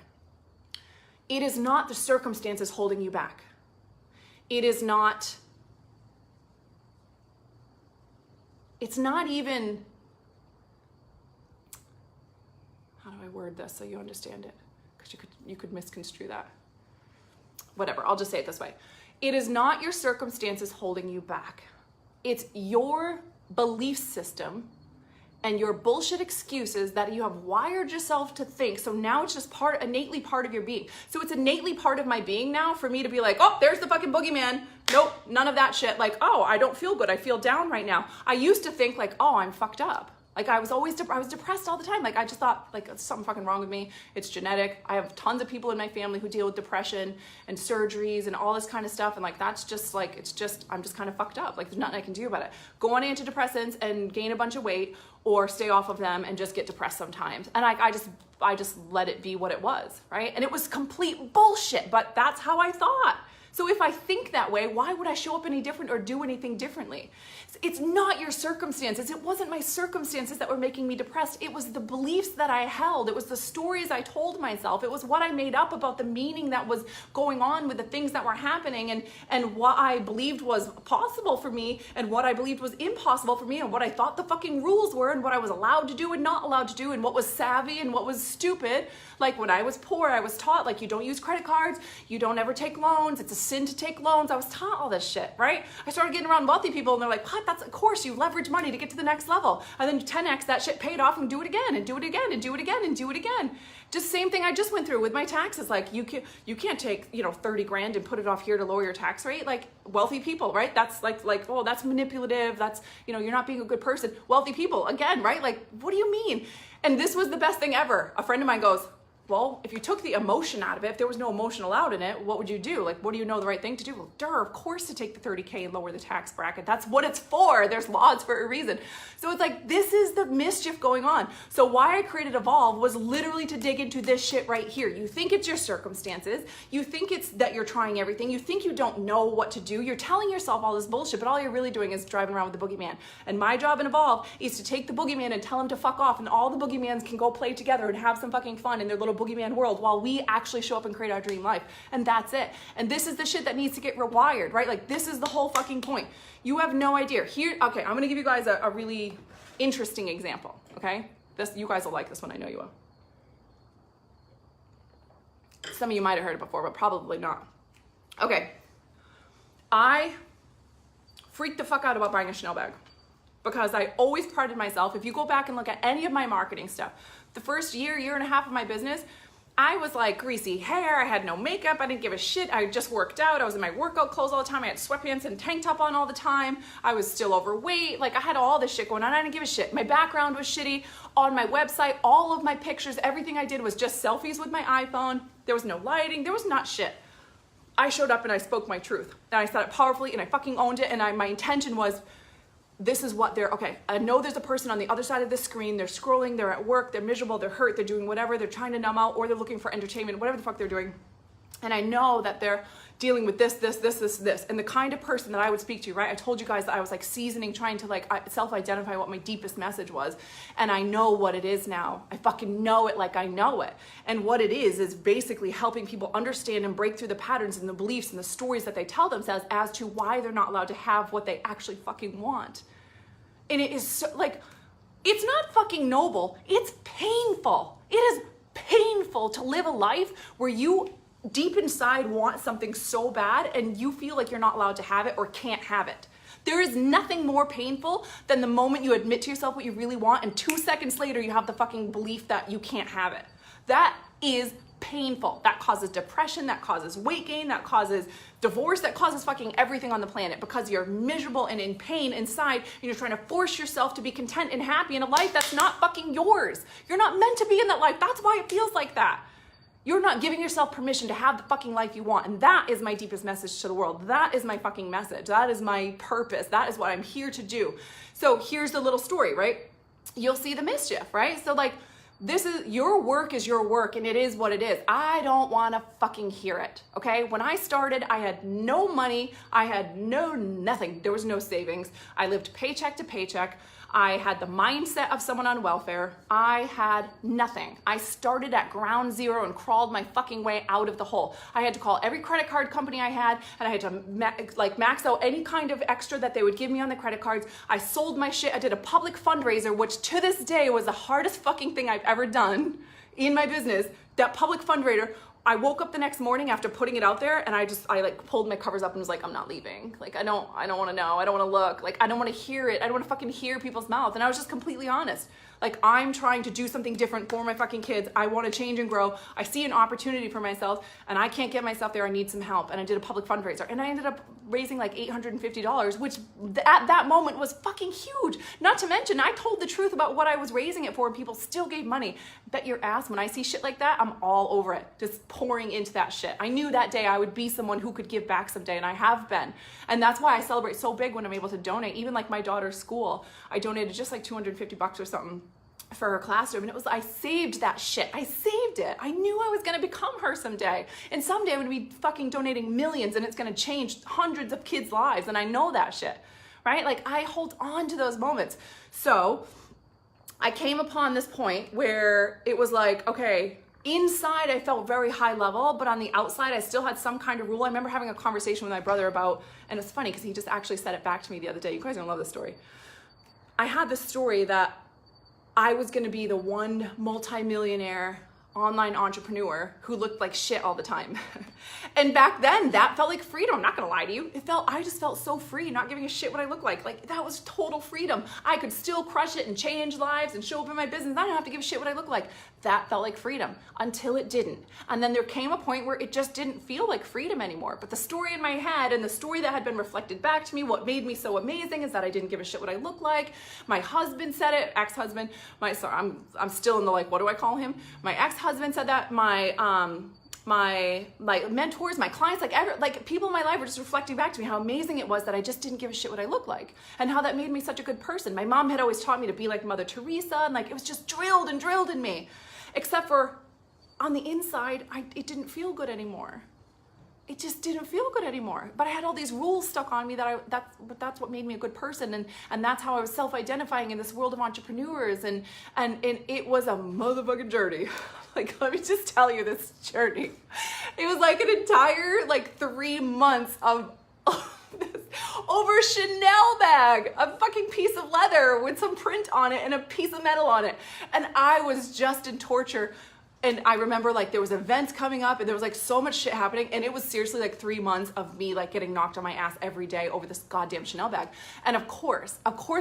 It is not the circumstances holding you back. It is not, it's not even, how do I word this so you understand it? Because you could misconstrue that. Whatever, I'll just say it this way. It is not your circumstances holding you back. It's your belief system and your bullshit excuses that you have wired yourself to think. So now it's just innately part of your being. So it's innately part of my being now for me to be like, oh, there's the fucking boogeyman. Nope, none of that shit. Like, oh, I don't feel good. I feel down right now. I used to think like, oh, I'm fucked up. Like I was depressed all the time. Like I just thought like something fucking wrong with me. It's genetic. I have tons of people in my family who deal with depression and surgeries and all this kind of stuff. And like, that's just like, I'm just kind of fucked up. Like there's nothing I can do about it. Go on antidepressants and gain a bunch of weight or stay off of them and just get depressed sometimes. And I just let it be what it was, right? And it was complete bullshit, but that's how I thought. So if I think that way, why would I show up any different or do anything differently? It's not your circumstances. It wasn't my circumstances that were making me depressed. It was the beliefs that I held. It was the stories I told myself. It was what I made up about the meaning that was going on with the things that were happening and what I believed was possible for me and what I believed was impossible for me and what I thought the fucking rules were and what I was allowed to do and not allowed to do and what was savvy and what was stupid. Like when I was poor, I was taught like you don't use credit cards, you don't ever take loans, it's a sin to take loans. I was taught all this shit, right? I started getting around wealthy people and they're like, what? That's of course you leverage money to get to the next level. And then 10x that shit paid off and do it again and do it again and do it again and do it again. Just same thing I just went through with my taxes. Like you can't take, 30 grand and put it off here to lower your tax rate. Like wealthy people, right? That's like, oh, that's manipulative. That's, you're not being a good person. Wealthy people again, right? Like, what do you mean? And this was the best thing ever. A friend of mine goes, well, if you took the emotion out of it, if there was no emotion allowed in it, what would you do? Like, what do you know the right thing to do? Well, of course to take the 30K and lower the tax bracket. That's what it's for. There's laws for a reason. So it's like, this is the mischief going on. So why I created Evolve was literally to dig into this shit right here. You think it's your circumstances. You think it's that you're trying everything. You think you don't know what to do. You're telling yourself all this bullshit, but all you're really doing is driving around with the boogeyman. And my job in Evolve is to take the boogeyman and tell him to fuck off, and all the boogeymans can go play together and have some fucking fun in their little boogeyman world while we actually show up and create our dream life. And that's it. And this is the shit that needs to get rewired, right? Like this is the whole fucking point. You have no idea. Here, okay, I'm gonna give you guys a really interesting example, okay? You guys will like this one, I know you will. Some of you might have heard it before, but probably not. Okay, I freaked the fuck out about buying a Chanel bag. because I always prided myself. If you go back and look at any of my marketing stuff, the first year and a half of my business, I was like greasy hair, I had no makeup, I didn't give a shit, I just worked out, I was in my workout clothes all the time, I had sweatpants and tank top on all the time, I was still overweight, like I had all this shit going on, I didn't give a shit. My background was shitty. On my website, all of my pictures, everything I did was just selfies with my iPhone. There was no lighting, there was not shit. I showed up and I spoke my truth, and I said it powerfully, and I fucking owned it, and my intention was, this is what okay, I know there's a person on the other side of the screen, they're scrolling, they're at work, they're miserable, they're hurt, they're doing whatever, they're trying to numb out, or they're looking for entertainment, whatever the fuck they're doing. And I know that they're dealing with this. And the kind of person that I would speak to, right? I told you guys that I was like seasoning, trying to like self-identify what my deepest message was. And I know what it is now. I fucking know it like I know it. And what it is basically helping people understand and break through the patterns and the beliefs and the stories that they tell themselves as to why they're not allowed to have what they actually fucking want. And it is so, like, it's not fucking noble. It's painful. It is painful to live a life where you deep inside want something so bad and you feel like you're not allowed to have it or can't have it. There is nothing more painful than the moment you admit to yourself what you really want and 2 seconds later you have the fucking belief that you can't have it. That is painful. That causes depression, that causes weight gain, that causes divorce, that causes fucking everything on the planet because you're miserable and in pain inside and you're trying to force yourself to be content and happy in a life that's not fucking yours. You're not meant to be in that life. That's why it feels like that. You're not giving yourself permission to have the fucking life you want. And that is my deepest message to the world. That is my fucking message. That is my purpose. That is what I'm here to do. So here's the little story, right? You'll see the mischief, right? So like, this is your work and it is what it is. I don't want to fucking hear it. Okay. When I started, I had no money. I had nothing. There was no savings. I lived paycheck to paycheck. I had the mindset of someone on welfare. I had nothing. I started at ground zero and crawled my fucking way out of the hole. I had to call every credit card company I had, and I had to max out any kind of extra that they would give me on the credit cards. I sold my shit. I did a public fundraiser, which to this day was the hardest fucking thing I've ever done in my business. That public fundraiser, I woke up the next morning after putting it out there and I like pulled my covers up and was like, I'm not leaving. Like, I don't want to know. I don't want to look. Like, I don't want to hear it. I don't want to fucking hear people's mouths. And I was just completely honest. Like, I'm trying to do something different for my fucking kids. I want to change and grow. I see an opportunity for myself and I can't get myself there. I need some help. And I did a public fundraiser and I ended up raising like $850, which at that moment was fucking huge. Not to mention, I told the truth about what I was raising it for and people still gave money. Bet your ass when I see shit like that, I'm all over it. Just pouring into that shit. I knew that day I would be someone who could give back someday, and I have been. And that's why I celebrate so big when I'm able to donate. Even like my daughter's school, I donated just like $250 or something for her classroom, and I saved that shit. I saved it. I knew I was gonna become her someday, and someday I'm gonna be fucking donating millions, and it's gonna change hundreds of kids' lives, and I know that shit, right? Like, I hold on to those moments. So I came upon this point where it was like, okay, inside I felt very high level, but on the outside I still had some kind of rule. I remember having a conversation with my brother about, and it's funny because he just actually said it back to me the other day. You guys are gonna love this story. I had this story that I was gonna be the one multi-millionaire online entrepreneur who looked like shit all the time. And back then that felt like freedom. I'm not gonna lie to you. I just felt so free, not giving a shit what I look like. Like, that was total freedom. I could still crush it and change lives and show up in my business. I don't have to give a shit what I look like. That felt like freedom until it didn't. And then there came a point where it just didn't feel like freedom anymore. But the story in my head and the story that had been reflected back to me, what made me so amazing is that I didn't give a shit what I look like. My husband said it, ex-husband, I'm still in the, like, what do I call him? My ex-husband said that, my mentors, my clients, like people in my life were just reflecting back to me how amazing it was that I just didn't give a shit what I look like, and how that made me such a good person. My mom had always taught me to be like Mother Teresa, and like it was just drilled and drilled in me, except for on the inside, it didn't feel good anymore. It just didn't feel good anymore. But I had all these rules stuck on me that's what made me a good person, and that's how I was self-identifying in this world of entrepreneurs, and it was a motherfucking journey. Like, let me just tell you this journey. It was like an entire 3 months of this over a Chanel bag, a fucking piece of leather with some print on it and a piece of metal on it, and I was just in torture. And I remember like there was events coming up and there was like so much shit happening, and it was seriously like 3 months of me like getting knocked on my ass every day over this goddamn Chanel bag. And of course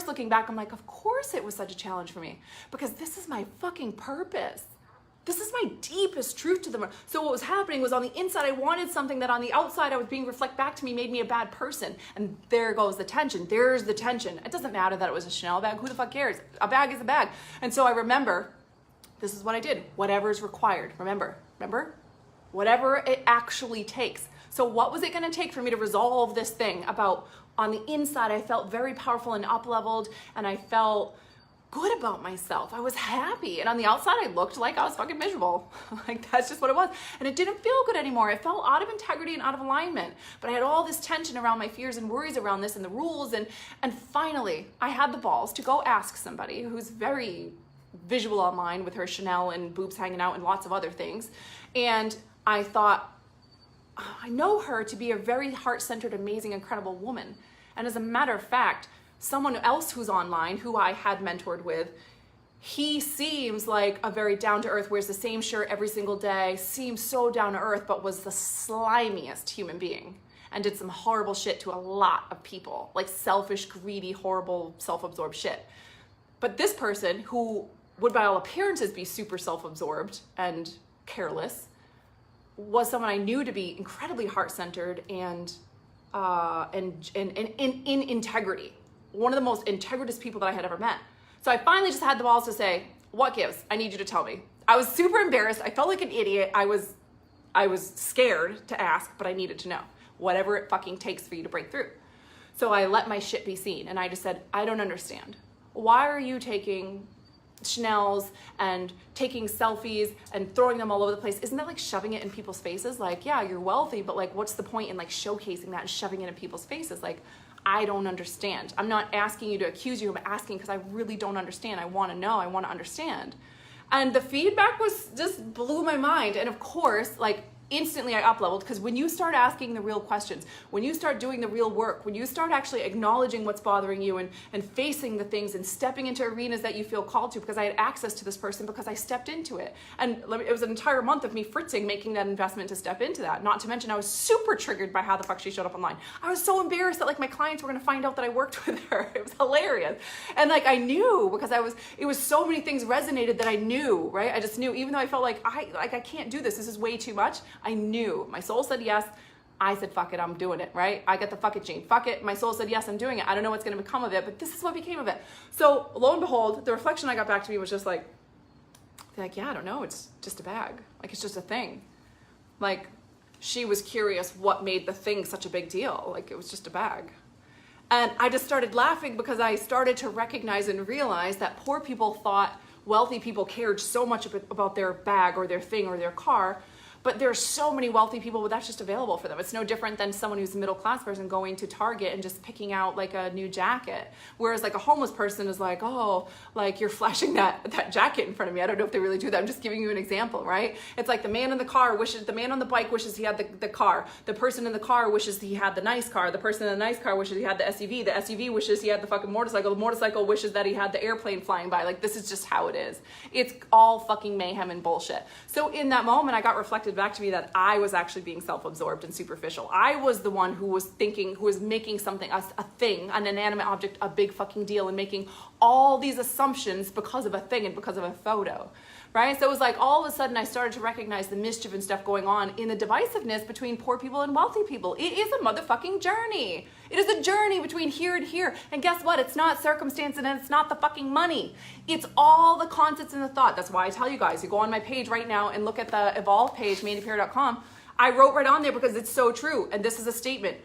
looking back, I'm like, of course it was such a challenge for me, because this is my fucking purpose. This is my deepest truth to them. So what was happening was, on the inside, I wanted something that on the outside I was being reflected back to me, made me a bad person. And there goes the tension. There's the tension. It doesn't matter that it was a Chanel bag. Who the fuck cares? A bag is a bag. And so I remember, this is what I did. Whatever is required. Remember? Whatever it actually takes. So what was it going to take for me to resolve this thing about, on the inside, I felt very powerful and up-leveled, and I felt good about myself. I was happy. And on the outside, I looked like I was fucking miserable. Like, that's just what it was. And it didn't feel good anymore. It felt out of integrity and out of alignment. But I had all this tension around my fears and worries around this and the rules. And finally, I had the balls to go ask somebody who's very visual online with her Chanel and boobs hanging out and lots of other things. And I thought, oh, I know her to be a very heart-centered, amazing, incredible woman. And as a matter of fact, someone else who's online, who I had mentored with, he seems like a very down-to-earth, wears the same shirt every single day, seems so down-to-earth, but was the slimiest human being and did some horrible shit to a lot of people, like selfish, greedy, horrible, self-absorbed shit. But this person, who would by all appearances be super self-absorbed and careless, was someone I knew to be incredibly heart-centered and in integrity. One of the most integritous people that I had ever met. So I finally just had the balls to say, what gives? I need you to tell me. I was super embarrassed. I felt like an idiot. I was scared to ask, but I needed to know. Whatever it fucking takes for you to break through. So I let my shit be seen, and I just said, I don't understand. Why are you taking Chanel's and taking selfies and throwing them all over the place? Isn't that like shoving it in people's faces? Like, yeah, you're wealthy, but like, what's the point in like showcasing that and shoving it in people's faces? Like, I don't understand. I'm not asking you to accuse you. I'm asking because I really don't understand. I want to know. I want to understand. And the feedback was just blew my mind. And of course, like, instantly I up-leveled, because when you start asking the real questions, when you start doing the real work, when you start actually acknowledging what's bothering you and facing the things and stepping into arenas that you feel called to, because I had access to this person because I stepped into it. And it was an entire month of me fritzing, making that investment to step into that. Not to mention, I was super triggered by how the fuck she showed up online. I was so embarrassed that like my clients were going to find out that I worked with her. It was hilarious. And like, I knew, because it was so many things resonated that I knew, right? I just knew, even though I felt like I can't do this. This is way too much. I knew. My soul said yes. I said, fuck it, I'm doing it, right? I got the fuck it gene. Fuck it. My soul said yes, I'm doing it. I don't know what's going to become of it, but this is what became of it. So lo and behold, the reflection I got back to me was just like, yeah, I don't know. It's just a bag. Like, it's just a thing. Like, she was curious what made the thing such a big deal. Like, it was just a bag. And I just started laughing because I started to recognize and realize that poor people thought wealthy people cared so much about their bag or their thing or their car. But there are so many wealthy people, but that's just available for them. It's no different than someone who's a middle-class person going to Target and just picking out like a new jacket. Whereas like a homeless person is like, oh, like you're flashing that jacket in front of me. I don't know if they really do that. I'm just giving you an example, right? It's like the man in the car wishes, the man on the bike wishes he had the car. The person in the car wishes he had the nice car. The person in the nice car wishes he had the SUV. The SUV wishes he had the fucking motorcycle. The motorcycle wishes that he had the airplane flying by. Like, this is just how it is. It's all fucking mayhem and bullshit. So in that moment, I got reflected back to me that I was actually being self-absorbed and superficial. I was the one who was thinking, who was making something, a thing, an inanimate object, a big fucking deal, and making all these assumptions because of a thing and because of a photo, right? So it was like all of a sudden I started to recognize the mischief and stuff going on in the divisiveness between poor people and wealthy people. It is a motherfucking journey. It is a journey between here and here. And guess what? It's not circumstance and it's not the fucking money. It's all the concepts and the thought. That's why I tell you guys, you go on my page right now and look at the Evolve page, mandyperry.com. I wrote right on there because it's so true. And this is a statement.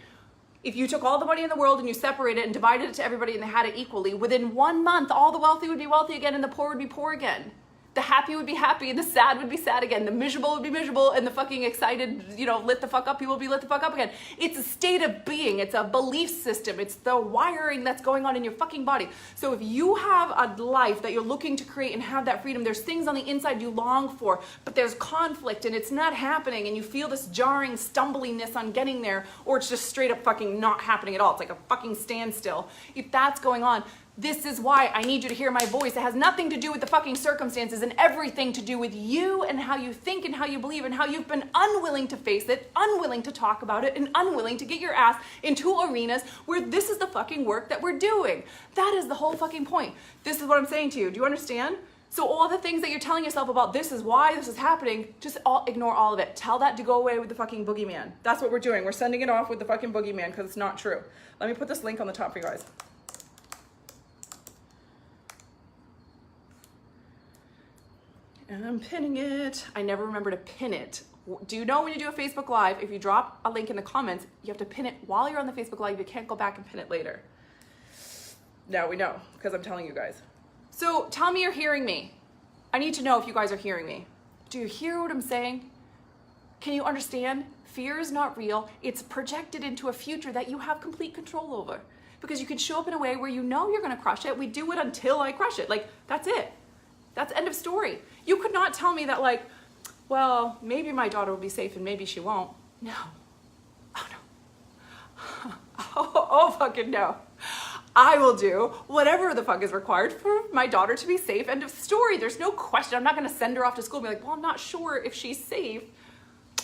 If you took all the money in the world and you separated it and divided it to everybody and they had it equally, within 1 month, all the wealthy would be wealthy again and the poor would be poor again. The happy would be happy and the sad would be sad again. The miserable would be miserable and the fucking excited, lit the fuck up people would be lit the fuck up again. It's a state of being. It's a belief system. It's the wiring that's going on in your fucking body. So if you have a life that you're looking to create and have that freedom, there's things on the inside you long for, but there's conflict and it's not happening and you feel this jarring stumbliness on getting there, or it's just straight up fucking not happening at all. It's like a fucking standstill. If that's going on, This is why I need you to hear my voice. It has nothing to do with the fucking circumstances and everything to do with you and how you think and how you believe and how you've been unwilling to face it, unwilling to talk about it, and unwilling to get your ass into arenas where this is the fucking work that we're doing. That is the whole fucking point. This is what I'm saying to you. Do you understand? So all the things that you're telling yourself about this is why this is happening, just ignore all of it. Tell that to go away with the fucking boogeyman. That's what we're doing. We're sending it off with the fucking boogeyman because it's not true. Let me put this link on the top for you guys. And I'm pinning it. I never remember to pin it. Do you know when you do a Facebook Live, if you drop a link in the comments, you have to pin it while you're on the Facebook Live. You can't go back and pin it later. Now we know, because I'm telling you guys. So tell me you're hearing me. I need to know if you guys are hearing me. Do you hear what I'm saying? Can you understand? Fear is not real. It's projected into a future that you have complete control over. Because you can show up in a way where you know you're going to crush it. We do it until I crush it. Like, that's it. That's end of story. You could not tell me that, like, well, maybe my daughter will be safe and maybe she won't. No. Oh, no. Oh, fucking no. I will do whatever the fuck is required for my daughter to be safe. End of story. There's no question. I'm not going to send her off to school and be like, well, I'm not sure if she's safe.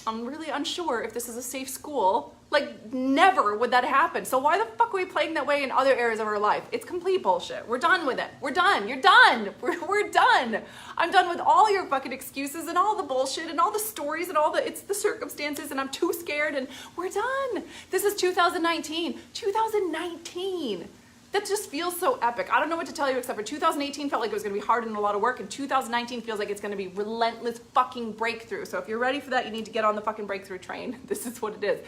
I'm really unsure if this is a safe school. Like, never would that happen. So why the fuck are we playing that way in other areas of our life? It's complete bullshit. We're done with it. We're done. You're done. We're done. I'm done with all your fucking excuses and all the bullshit and all the stories and it's the circumstances and I'm too scared and we're done. This is 2019. 2019. That just feels so epic. I don't know what to tell you except for 2018 felt like it was gonna be hard and a lot of work, and 2019 feels like it's gonna be relentless fucking breakthrough. So if you're ready for that, you need to get on the fucking breakthrough train. This is what it is.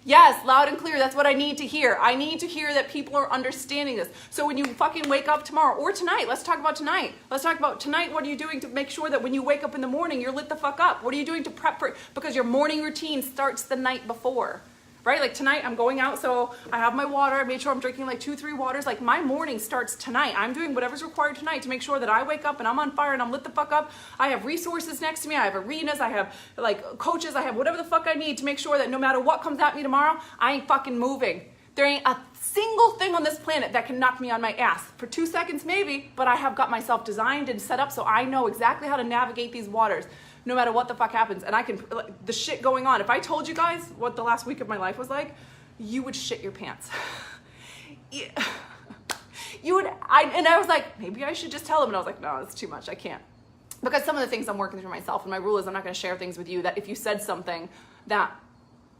Yes, loud and clear, that's what I need to hear. I need to hear that people are understanding this. So when you fucking wake up tomorrow, or tonight, let's talk about tonight. Let's talk about tonight, what are you doing to make sure that when you wake up in the morning, you're lit the fuck up? What are you doing to prep for it? Because your morning routine starts the night before. Right? Like tonight I'm going out, so I have my water. I made sure I'm drinking like 2-3 waters. Like my morning starts tonight. I'm doing whatever's required tonight to make sure that I wake up and I'm on fire and I'm lit the fuck up. I have resources next to me. I have arenas. I have like coaches. I have whatever the fuck I need to make sure that no matter what comes at me tomorrow, I ain't fucking moving. There ain't a single thing on this planet that can knock me on my ass. For 2 seconds maybe, but I have got myself designed and set up so I know exactly how to navigate these waters. No matter what the fuck happens. And I can, the shit going on. If I told you guys what the last week of my life was like, you would shit your pants. You would, and I was like, maybe I should just tell them. And I was like, no, it's too much. I can't. Because some of the things I'm working through myself, and my rule is I'm not going to share things with you that if you said something that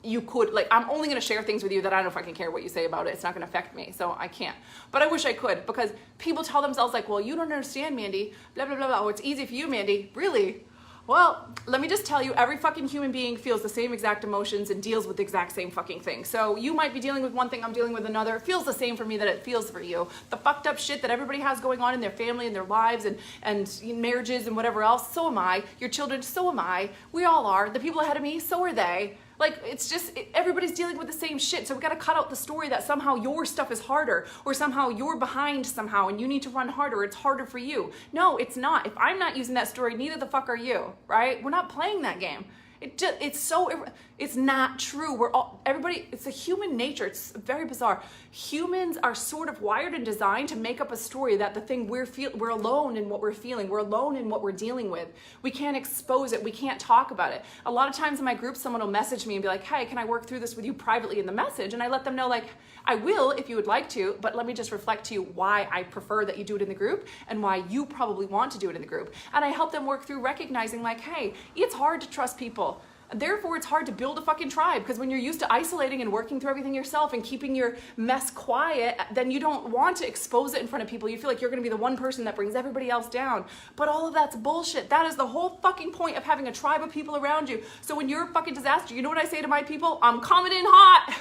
you could, like, I'm only going to share things with you that I don't fucking care what you say about it. It's not going to affect me. So I can't. But I wish I could, because people tell themselves like, well, you don't understand, Mandy. Blah, blah, blah, blah. Oh, it's easy for you, Mandy. Really? Well, let me just tell you, every fucking human being feels the same exact emotions and deals with the exact same fucking thing. So you might be dealing with one thing, I'm dealing with another. It feels the same for me that it feels for you. The fucked up shit that everybody has going on in their family and their lives and marriages and whatever else, so am I. Your children, so am I. We all are. The people ahead of me, so are they. Like, it's just, everybody's dealing with the same shit. So we got to cut out the story that somehow your stuff is harder or somehow you're behind somehow and you need to run harder. It's harder for you. No, it's not. If I'm not using that story, neither the fuck are you, right? We're not playing that game. It's not true. We're all, everybody, it's a human nature. It's very bizarre. Humans are sort of wired and designed to make up a story that the thing we're alone in what we're feeling. We're alone in what we're dealing with. We can't expose it. We can't talk about it. A lot of times in my group, someone will message me and be like, hey, can I work through this with you privately in the message? And I let them know, like, I will if you would like to, but let me just reflect to you why I prefer that you do it in the group and why you probably want to do it in the group. And I help them work through recognizing like, hey, it's hard to trust people. Therefore, it's hard to build a fucking tribe, because when you're used to isolating and working through everything yourself and keeping your mess quiet, then you don't want to expose it in front of people. You feel like you're going to be the one person that brings everybody else down. But all of that's bullshit. That is the whole fucking point of having a tribe of people around you. So when you're a fucking disaster, you know what I say to my people? I'm coming in hot.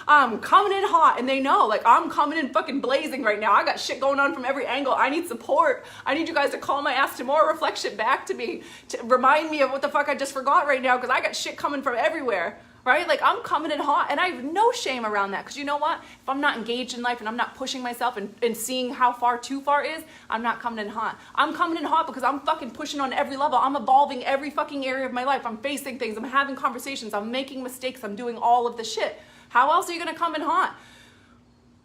I'm coming in hot. And they know, like, I'm coming in fucking blazing right now. I got shit going on from every angle. I need support. I need you guys to call my ass tomorrow, reflect shit back to me, to remind me of what the fuck I just forgot right now, because I got shit coming from everywhere, right? Like, I'm coming in hot, and I have no shame around that, because you know what? If I'm not engaged in life and I'm not pushing myself and seeing how far too far is, I'm not coming in hot. I'm coming in hot because I'm fucking pushing on every level. I'm evolving every fucking area of my life. I'm facing things. I'm having conversations. I'm making mistakes. I'm doing all of the shit. How else are you going to come in hot?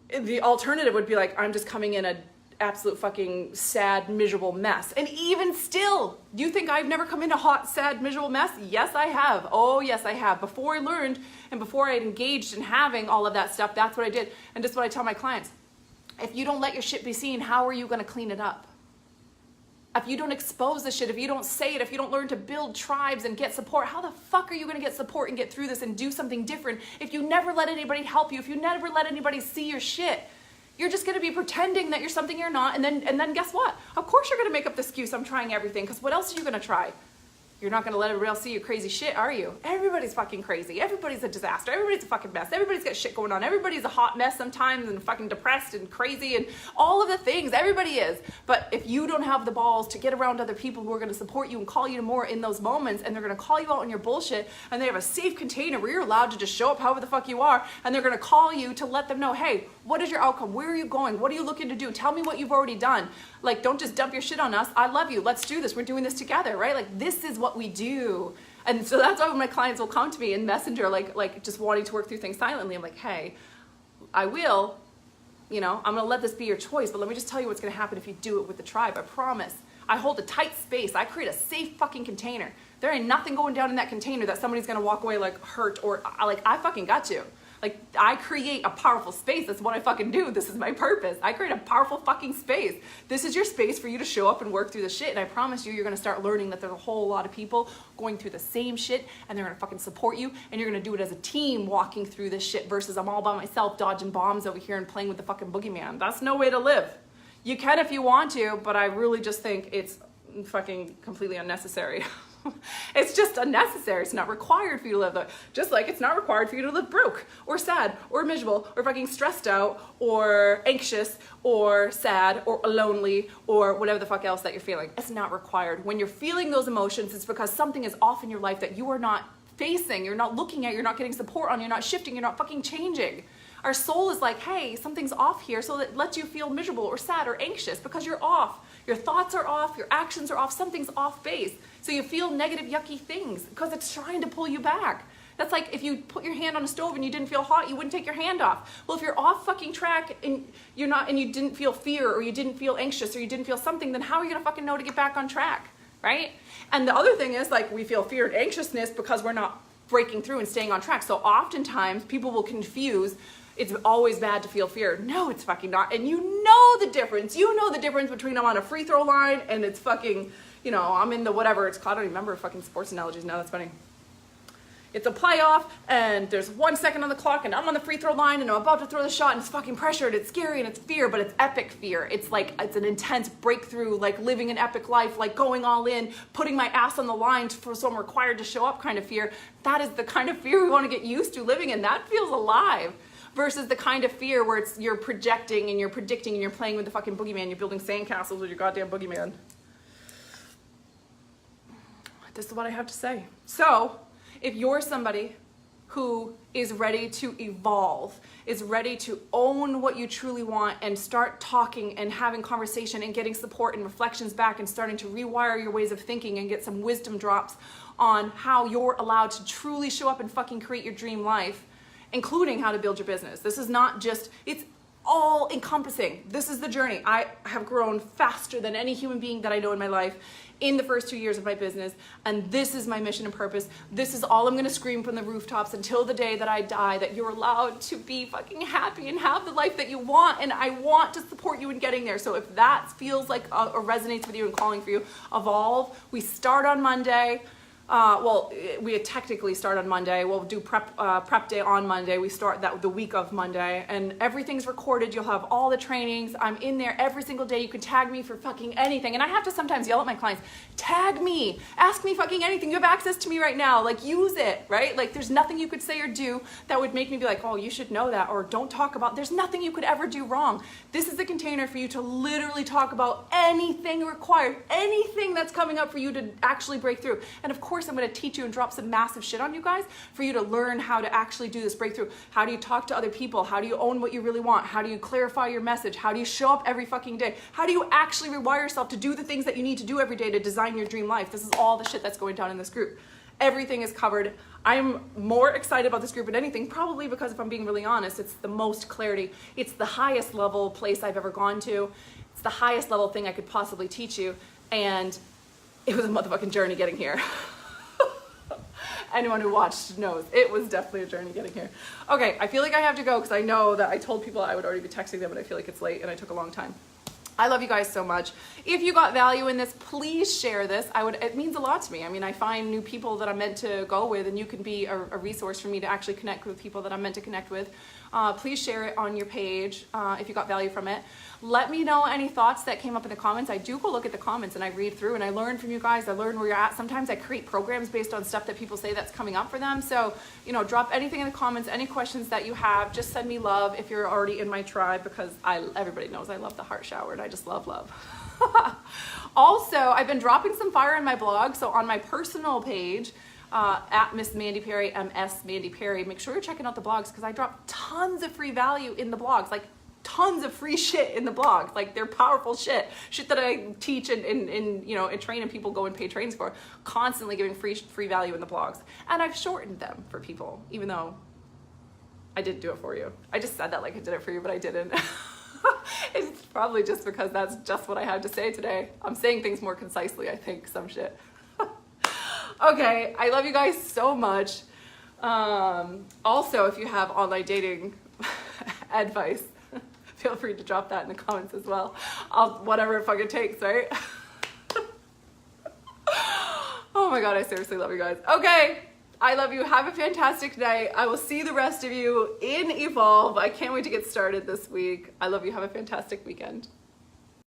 The alternative would be like, I'm just coming in absolute fucking sad, miserable mess. And even still, do you think I've never come into hot, sad, miserable mess? Yes, I have. Oh, yes, I have. Before I learned and before I had engaged in having all of that stuff, that's what I did. And just what I tell my clients. If you don't let your shit be seen, how are you going to clean it up? If you don't expose the shit, if you don't say it, if you don't learn to build tribes and get support, how the fuck are you going to get support and get through this and do something different if you never let anybody help you, if you never let anybody see your shit? You're just going to be pretending that you're something you're not, and then guess what? Of course you're going to make up the excuse, I'm trying everything, because what else are you going to try? You're not going to let everybody else see your crazy shit, are you? Everybody's fucking crazy. Everybody's a disaster. Everybody's a fucking mess. Everybody's got shit going on. Everybody's a hot mess sometimes and fucking depressed and crazy and all of the things. Everybody is. But if you don't have the balls to get around other people who are going to support you and call you more in those moments, and they're going to call you out on your bullshit, and they have a safe container where you're allowed to just show up however the fuck you are, and they're going to call you to let them know, hey, what is your outcome? Where are you going? What are you looking to do? Tell me what you've already done. Like, don't just dump your shit on us. I love you. Let's do this. We're doing this together, right? Like, this is what we do. And so that's why when my clients will come to me in Messenger, like just wanting to work through things silently, I'm like, hey, I will, I'm going to let this be your choice, but let me just tell you what's going to happen if you do it with the tribe. I promise. I hold a tight space. I create a safe fucking container. There ain't nothing going down in that container that somebody's going to walk away like hurt or like, I fucking got you. Like, I create a powerful space. That's what I fucking do. This is my purpose. I create a powerful fucking space. This is your space for you to show up and work through the shit. And I promise you, you're going to start learning that there's a whole lot of people going through the same shit, and they're going to fucking support you, and you're going to do it as a team walking through this shit versus I'm all by myself dodging bombs over here and playing with the fucking boogeyman. That's no way to live. You can if you want to, but I really just think it's fucking completely unnecessary. It's just unnecessary. It's not required for you to live that. Just like it's not required for you to live broke or sad or miserable or fucking stressed out or anxious or sad or lonely or whatever the fuck else that you're feeling. It's not required. When you're feeling those emotions, it's because something is off in your life that you are not facing, you're not looking at, you're not getting support on, you're not shifting, you're not fucking changing. Our soul is like, hey, something's off here, so that lets you feel miserable or sad or anxious because you're off. Your thoughts are off, your actions are off, something's off base. So you feel negative, yucky things because it's trying to pull you back. That's like if you put your hand on a stove and you didn't feel hot, you wouldn't take your hand off. Well, if you're off fucking track and you're not, and you didn't feel fear or you didn't feel anxious or you didn't feel something, then how are you gonna fucking know to get back on track, right? And the other thing is, like, we feel fear and anxiousness because we're not breaking through and staying on track. So oftentimes people will confuse it's always bad to feel fear. No, it's fucking not. And you know the difference. You know the difference between I'm on a free throw line and it's fucking, I'm in the whatever it's called. I don't even remember fucking sports analogies now. That's funny. It's a playoff and there's 1 second on the clock and I'm on the free throw line and I'm about to throw the shot and it's fucking pressured. It's scary and it's fear, but it's epic fear. It's like, it's an intense breakthrough, like living an epic life, like going all in, putting my ass on the line so I'm required to show up kind of fear. That is the kind of fear we want to get used to living in. That feels alive. Versus the kind of fear where you're projecting and you're predicting and you're playing with the fucking boogeyman. You're building sandcastles with your goddamn boogeyman. This is what I have to say. So, if you're somebody who is ready to evolve, is ready to own what you truly want and start talking and having conversation and getting support and reflections back and starting to rewire your ways of thinking and get some wisdom drops on how you're allowed to truly show up and fucking create your dream life, including how to build your business. This is not just, it's all encompassing. This is the journey. I have grown faster than any human being that I know in my life in the first 2 years of my business. And this is my mission and purpose. This is all I'm going to scream from the rooftops until the day that I die, that you're allowed to be fucking happy and have the life that you want. And I want to support you in getting there. So if that feels like or resonates with you and calling for you, evolve. We start on Monday. We technically start on Monday. We'll do prep day on Monday. We start that the week of Monday, and everything's recorded. You'll have all the trainings. I'm in there every single day. You can tag me for fucking anything. And I have to sometimes yell at my clients, tag me, ask me fucking anything. You have access to me right now. Like, use it, right? Like, there's nothing you could say or do that would make me be like, oh, you should know that, or don't talk about. There's nothing you could ever do wrong. This is the container for you to literally talk about anything required, anything that's coming up for you to actually break through. And of course, I'm going to teach you and drop some massive shit on you guys for you to learn how to actually do this breakthrough. How do you talk to other people? How do you own what you really want? How do you clarify your message? How do you show up every fucking day? How do you actually rewire yourself to do the things that you need to do every day to design your dream life? This is all the shit that's going down in this group. Everything is covered. I'm more excited about this group than anything, probably because if I'm being really honest, it's the most clarity. It's the highest level place I've ever gone to. It's the highest level thing I could possibly teach you. And it was a motherfucking journey getting here. Anyone who watched knows it was definitely a journey getting here. Okay, I feel like I have to go because I know that I told people I would already be texting them, but I feel like it's late and I took a long time. I love you guys so much. If you got value in this, please share this. It means a lot to me. I mean, I find new people that I'm meant to go with, and you can be a resource for me to actually connect with people that I'm meant to connect with. Please share it on your page if you got value from it. Let me know any thoughts that came up in the comments. I do go look at the comments and I read through and I learn from you guys. I learn where you're at. Sometimes I create programs based on stuff that people say that's coming up for them. So, you know, drop anything in the comments, any questions that you have. Just send me love if you're already in my tribe, because everybody knows I love the heart shower and I just love love. Also, I've been dropping some fire in my blog. So on my personal page, at Miss Mandy Perry, MS Mandy Perry, make sure you're checking out the blogs, because I drop tons of free value in the blogs, like tons of free shit in the blogs. Like, they're powerful shit that I teach and you know, and train, and people go and pay trainings for, constantly giving free value in the blogs. And I've shortened them for people, even though I didn't do it for you. I just said that like I did it for you, but I didn't. It's probably just because that's just what I had to say today. I'm saying things more concisely, I think, some shit. Okay, I love you guys so much. Also, if you have online dating advice, feel free to drop that in the comments as well. Whatever it fucking takes, right? Oh my God, I seriously love you guys. Okay, I love you. Have a fantastic night. I will see the rest of you in Evolve. I can't wait to get started this week. I love you. Have a fantastic weekend.